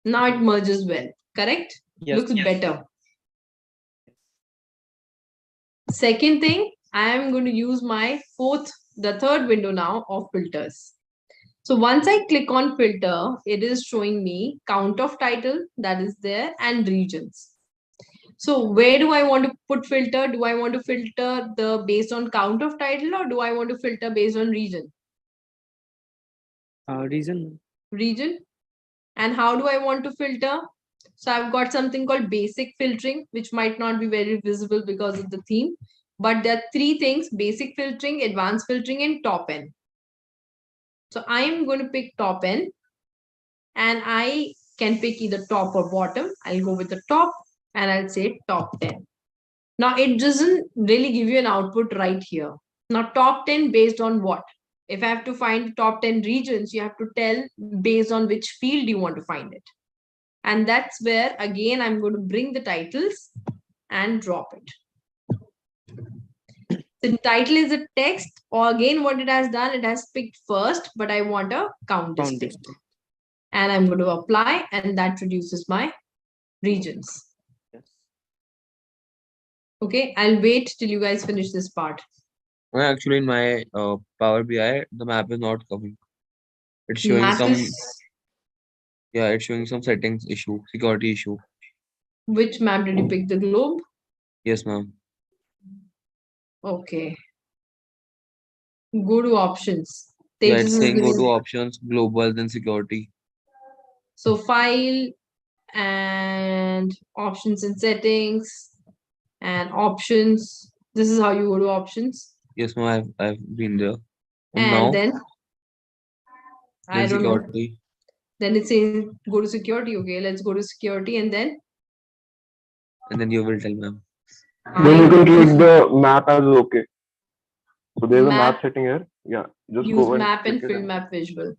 Now it merges well, correct? Yes. Looks better. Second thing, I am going to use my the third window now of filters. So once I click on filter, it is showing me count of title that is there and regions. So where do I want to put filter? Do I want to filter based on count of title, or do I want to filter based on region? Reason. Region. And how do I want to filter? So I've got something called basic filtering, which might not be very visible because of the theme. But there are three things: basic filtering, advanced filtering, and top N. So I am going to pick top N, and I can pick either top or bottom. I'll go with the top, and I'll say top 10. Now it doesn't really give you an output right here. Now top 10 based on what? If I have to find top 10 regions, you have to tell based on which field you want to find it. And that's where, again, I'm going to bring the titles and drop it. The title is a text, or again, what it has done, it has picked first, but I want a count distinct. And I'm going to apply, and that reduces my regions. Yes. Okay, I'll wait till you guys finish this part. Well, actually, in my Power BI, the map is not coming. It's showing Map some, is, it's showing some settings issue, security issue. which map did you pick? The globe? Yes, ma'am. Okay. Go to options. Yeah, Tejas it's is saying go to giving- options, global, then security. So file and options and settings and options. This is how you go to options. Yes, ma'am, I've been there. And And now, then I don't know. security. Then it says go to security. Okay, let's go to security, and then And then you will tell, ma'am. Then you can click I the map as OK. So there's a map map, setting here. Yeah, just use go and map click and it. fill And map visual.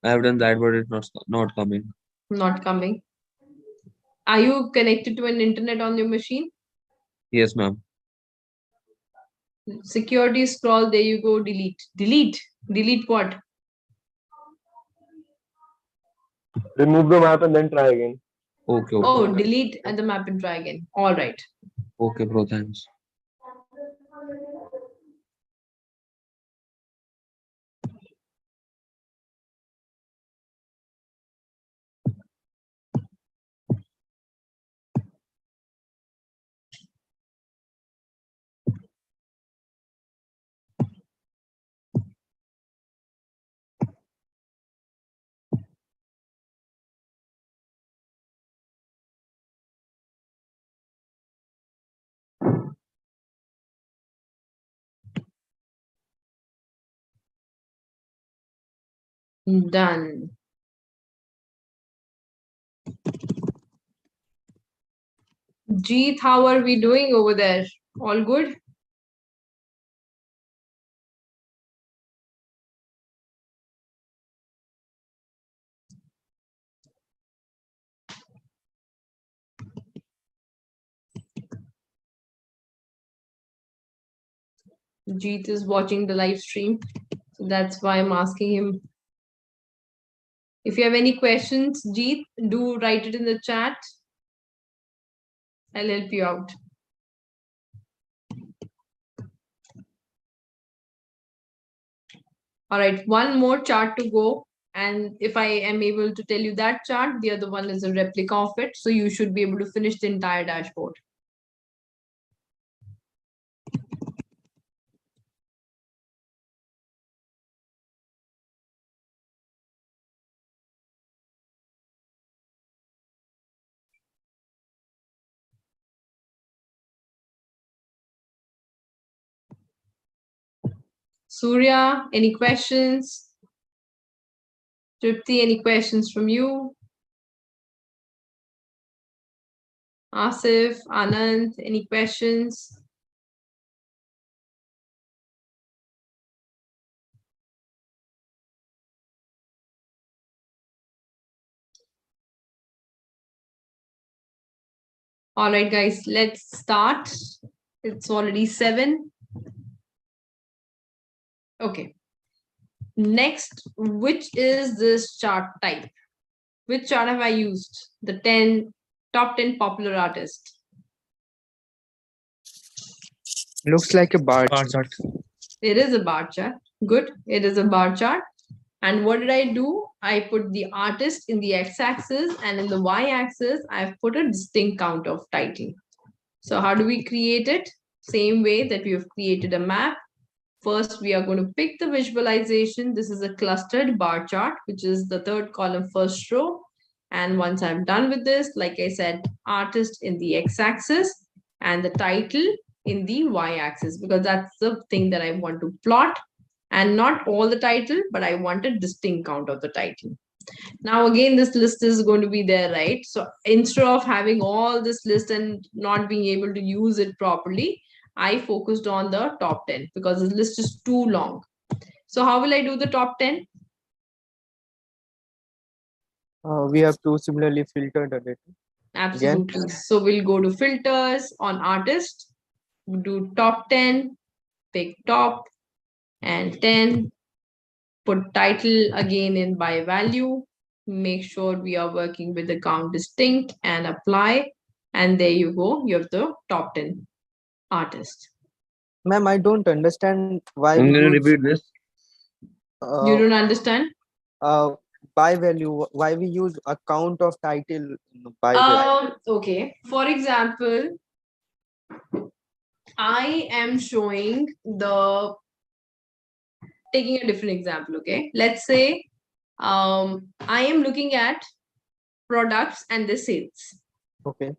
I have done that, but it's not coming. Not coming. Are you connected to an internet on your machine? Yes, ma'am. Security scroll, there you go, delete. Delete what? remove the map and then try again. Okay, Oh, okay. delete and the map and try again. All right. Okay, bro, thanks. Done. Jeet, how are we doing over there? All good? Jeet is watching the live stream. So that's why I'm asking him. If you have any questions, Jeet, do write it in the chat. I'll help you out. All right, one more chart to go. And if I am able to tell you that chart, the other one is a replica of it. So you should be able to finish the entire dashboard. Surya, any questions? Tripti, any questions from you? Asif, Anand, any questions? All right, guys, let's start. It's already 7. Okay. Next, which is this chart type? Which chart have I used? The top 10 popular artists. Looks like a bar chart. It is a bar chart. Good. It is a bar chart. And what did I do? I put the artist in the x-axis, and in the y-axis, I've put a distinct count of title. So how do we create it? Same way that we have created a map. First, we are going to pick the visualization. This is a clustered bar chart, which is the third column, first row. And once I'm done with this, like I said, artist in the x-axis and the title in the y-axis, because that's the thing that I want to plot. And not all the title, but I want a distinct count of the title. Now, again, this list is going to be there, right? So instead of having all this list and not being able to use it properly, I focused on the top 10 because the list is too long. So how will I do the top 10? We have to similarly filter the data. Absolutely. So we'll go to filters on artist, do top 10, pick top and 10, put title again in by value, make sure we are working with the count distinct and apply. And there you go. You have the top 10 artists. Ma'am, I don't understand why I'm we gonna use repeat this. You don't understand? by value. Why we use a count of title by value? Okay. For example, I am showing taking a different example. Okay. Let's say I am looking at products and the sales. Okay.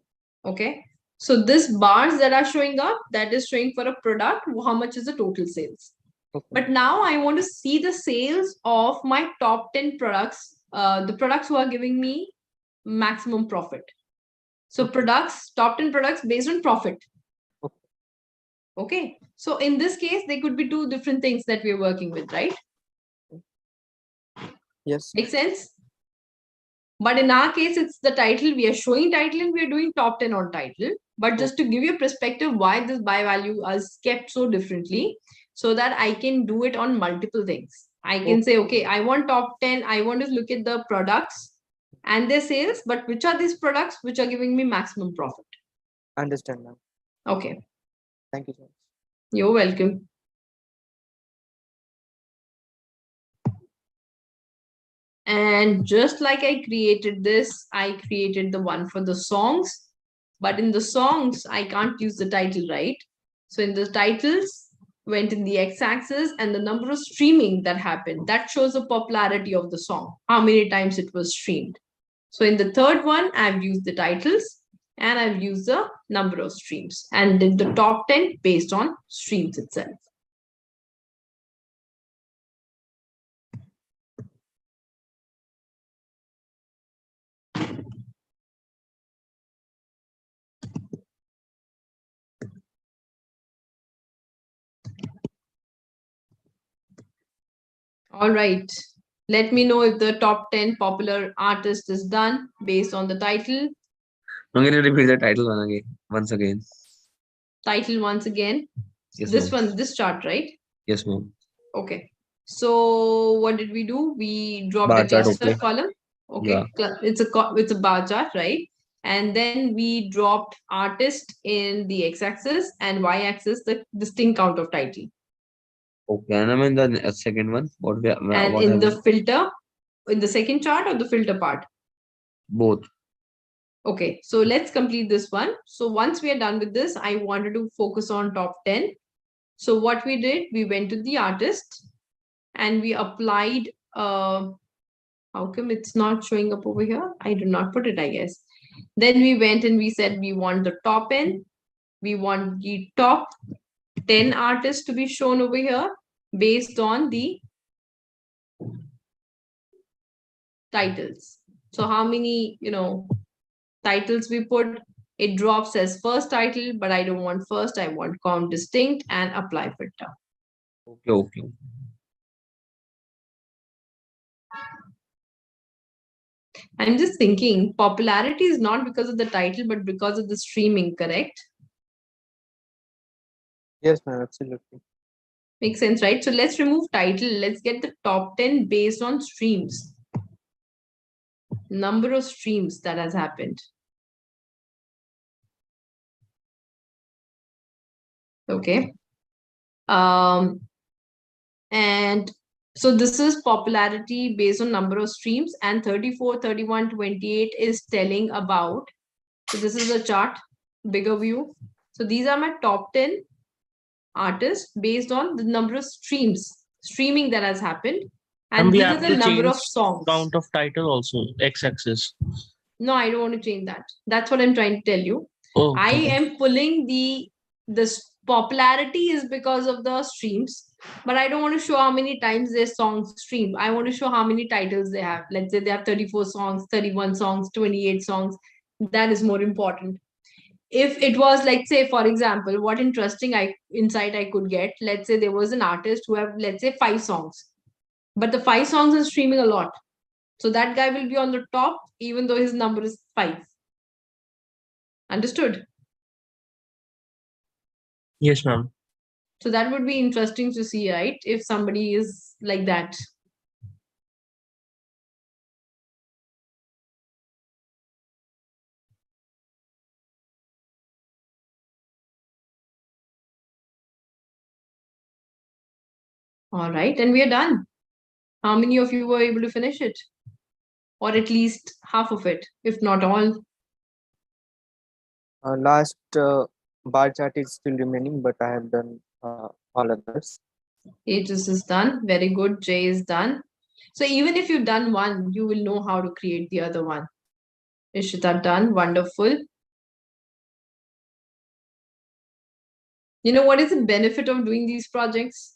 Okay. So this bars that are showing up, that is showing for a product, how much is the total sales. Okay. But now I want to see the sales of my top 10 products, the products who are giving me maximum profit. So products, top 10 products based on profit. Okay. So in this case, there could be two different things that we're working with, right? Yes. Make sense? But in our case, it's the title. We are showing title and we are doing top 10 on title. But just to give you a perspective why this buy value is kept so differently, so that I can do it on multiple things. I can say, okay, I want top 10. I want to look at the products and their sales, but which are these products which are giving me maximum profit? Understand, ma'am. Okay. Thank you so much. You're welcome. And just like I created this, I created the one for the songs. But in the songs, I can't use the title, right? So in the titles, went in the x-axis and the number of streaming that happened. That shows the popularity of the song, how many times it was streamed. So in the third one, I've used the titles and I've used the number of streams and did the top 10 based on streams itself. All right. Let me know if the top 10 popular artist is done based on the title. I'm going to repeat the title once again. Title once again. Yes, This ma'am. one, this chart, right? Yes, ma'am. Okay. So what did we do? We dropped Bar a chart, cluster okay. column. Okay. Yeah. It's a bar chart, right? And then we dropped artist in the x-axis and y-axis the distinct count of title. Okay, and I'm in the second one. What And what in have the filter, in the second chart or the filter part? both? Okay, so let's complete this one. So once we are done with this, I wanted to focus on top 10. So what we did, we went to the artist and we applied, how come it's not showing up over here? I did not put it, I guess. Then we went and we said we want the top N. We want the top 10 artists to be shown over here based on the titles. So how many, titles we put, it drops as first title, but I don't want first, I want count distinct and apply filter. Okay, okay. I'm just thinking popularity is not because of the title, but because of the streaming, correct? Yes, ma'am. Absolutely. Makes sense, right? So let's remove title. Let's get the top 10 based on streams. Number of streams that has happened. Okay. And so this is popularity based on number of streams, and 34, 31, 28 is telling about, so this is a chart, bigger view. So these are my top 10 artists based on the number of streaming that has happened. And we these are have the to number of change songs. count of title also, x-axis. No, I don't want to change that. That's what I'm trying to tell you. Oh, I okay. am pulling this popularity is because of the streams, but I don't want to show how many times their songs stream. I want to show how many titles they have. Let's say they have 34 songs, 31 songs, 28 songs. That is more important. If it was like, say, for example, what interesting insight I could get, let's say there was an artist who have, let's say, 5 songs, but the 5 songs are streaming a lot. So that guy will be on the top, even though his number is 5. Understood? Yes, ma'am. So that would be interesting to see, right? If somebody is like that. All right, and we are done. How many of you were able to finish it? Or at least half of it, if not all? Last bar chart is still remaining, but I have done all others. Aegis is done. Very good. J is done. So even if you've done one, you will know how to create the other one. Ishita done. Wonderful. You know what is the benefit of doing these projects?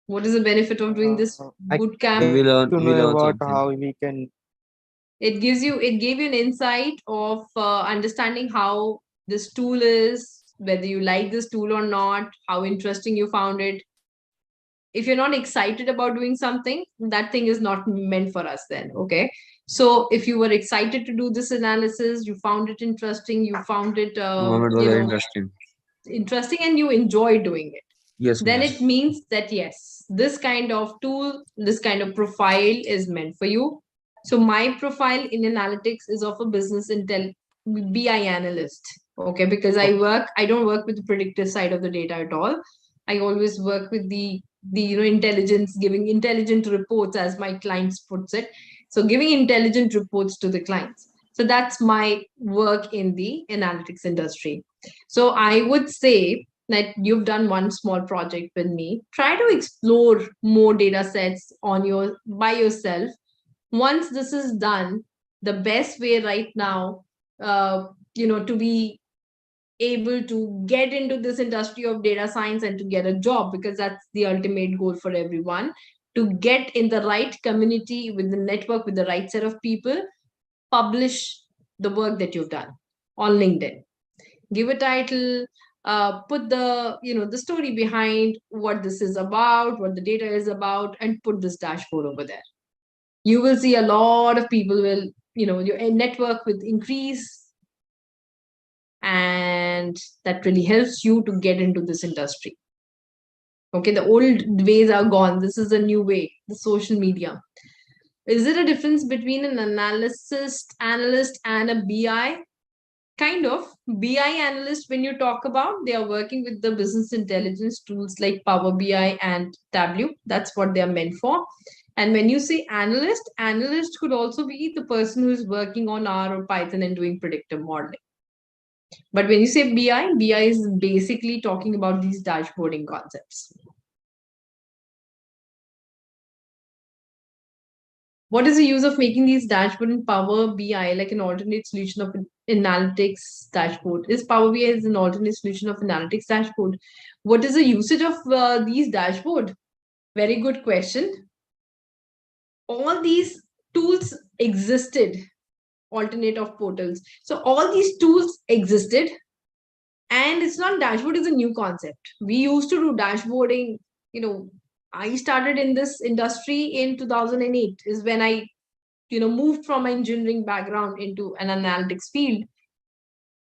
What is the benefit of doing this I boot camp? We get learn to we know learn about something. how we can It gave you an insight of understanding how this tool is, whether you like this tool or not, how interesting you found it. If you're not excited about doing something, that thing is not meant for us then. Okay. So if you were excited to do this analysis, you found it interesting, you found it, It was very interesting. interesting, and you enjoy doing it, Yes, then ma'am. it means that yes, this kind of tool, this kind of profile is meant for you. So my profile in analytics is of a business intel BI analyst. Okay, because I don't work with the predictive side of the data at all. I always work with the intelligence, giving intelligent reports, as my clients puts it. So giving intelligent reports to the clients. So that's my work in the analytics industry. So I would say that you've done one small project with me. Try to explore more data sets by yourself. Once this is done, the best way right now, to be able to get into this industry of data science and to get a job, because that's the ultimate goal for everyone, to get in the right community with the network, with the right set of people, publish the work that you've done on LinkedIn. Give a title, put the story behind what this is about, what the data is about, and put this dashboard over there. You will see a lot of people will, your network will increase, and that really helps you to get into this industry. Okay, the old ways are gone. This is a new way, the social media. Is there a difference between an analyst and a BI? Kind of. BI analyst, when you talk about, they are working with the business intelligence tools like PowerBI and Tableau. That's what they are meant for. And when you say analyst could also be the person who is working on R or Python and doing predictive modeling. But when you say BI is basically talking about these dashboarding concepts. What is the use of making these dashboard in Power BI like an alternate solution of analytics dashboard? Is Power BI is an alternate solution of analytics dashboard? What is the usage of these dashboard? Very good question. All these tools existed, alternate of portals. So all these tools existed, and it's not dashboard is a new concept. We used to do dashboarding, I started in this industry in 2008 is when I moved from my engineering background into an analytics field.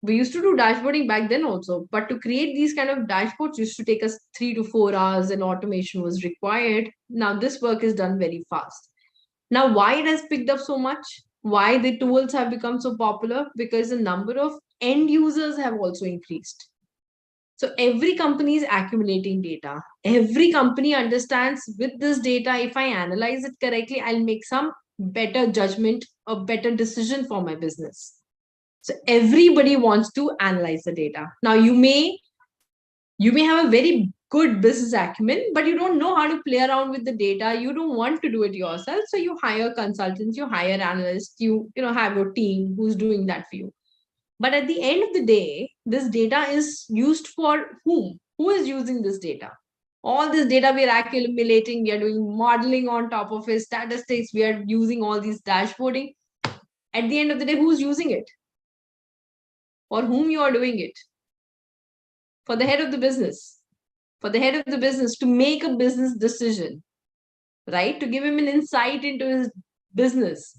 We used to do dashboarding back then also, but to create these kind of dashboards used to take us 3 to 4 hours, and automation was required. Now this work is done very fast. Now why it has picked up so much, why the tools have become so popular? Because the number of end users have also increased. So every company is accumulating data. Every company understands with this data, if I analyze it correctly, I'll make some better judgment, a better decision for my business. So everybody wants to analyze the data. Now you may have a very good business acumen, but you don't know how to play around with the data. You don't want to do it yourself. So you hire consultants, you hire analysts, you have your team who's doing that for you. But at the end of the day, this data is used for whom? Who is using this data? All this data we are accumulating, we are doing modeling on top of it, statistics, we are using all these dashboarding. At the end of the day, who's using it? For whom you are doing it? For the head of the business. For the head of the business to make a business decision, right? To give him an insight into his business.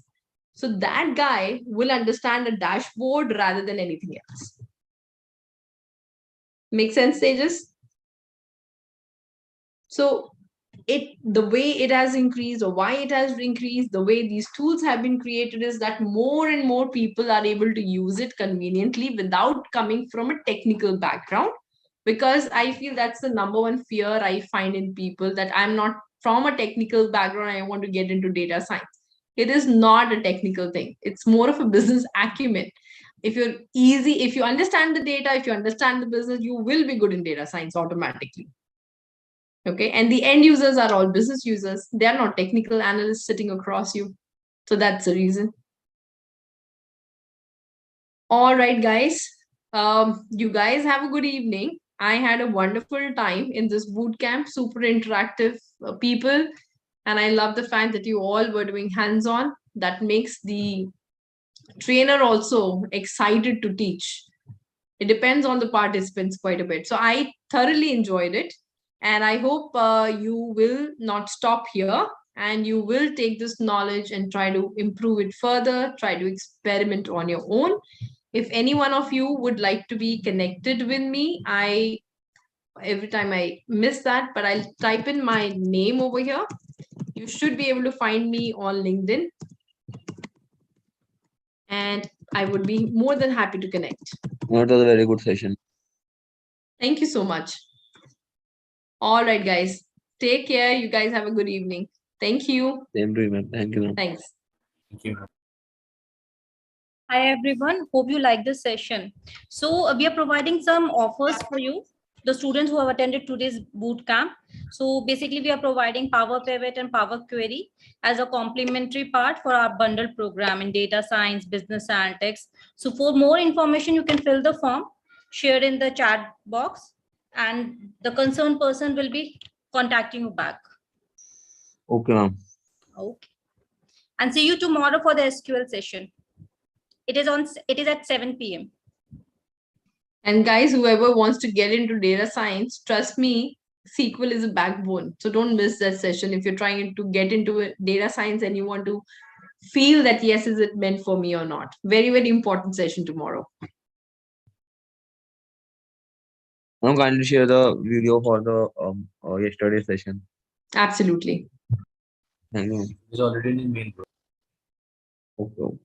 So that guy will understand a dashboard rather than anything else. Make sense, Tejas? So the way it has increased, or why it has increased, the way these tools have been created, is that more and more people are able to use it conveniently without coming from a technical background. Because I feel that's the number one fear I find in people, that I'm not from a technical background, I want to get into data science. It is not a technical thing. It's more of a business acumen. If you understand the data, if you understand the business, you will be good in data science automatically. Okay, and the end users are all business users. They are not technical analysts sitting across you. So that's the reason. All right, guys. You guys have a good evening. I had a wonderful time in this boot camp, super interactive people. And I love the fact that you all were doing hands-on. that makes the trainer also excited to teach. It depends on the participants quite a bit. So I thoroughly enjoyed it. And I hope you will not stop here and you will take this knowledge and try to improve it further, try to experiment on your own. If any one of you would like to be connected with me, every time I miss that, but I'll type in my name over here. You should be able to find me on LinkedIn. And I would be more than happy to connect. It was a very good session. Thank you so much. All right, guys. Take care. You guys have a good evening. Thank you. Same to you, ma'am. Thank you, ma'am. Thanks. Thank you, ma'am. Hi everyone, hope you like this session. So we are providing some offers for you, the students who have attended today's boot camp. So basically we are providing Power Pivot and Power Query as a complementary part for our bundle program in data science, business analytics. So for more information, you can fill the form, share in the chat box, and the concerned person will be contacting you back. Okay, ma'am. Okay. And see you tomorrow for the SQL session. It is at 7 p.m. And guys, whoever wants to get into data science, trust me, SQL is a backbone. So don't miss that session. If you're trying to get into data science and you want to feel that, yes, is it meant for me or not? Very, very important session tomorrow. Ma'am, kindly share the video for the yesterday's session. Absolutely. Thank you, ma'am. It's already in mail, bro. Okay.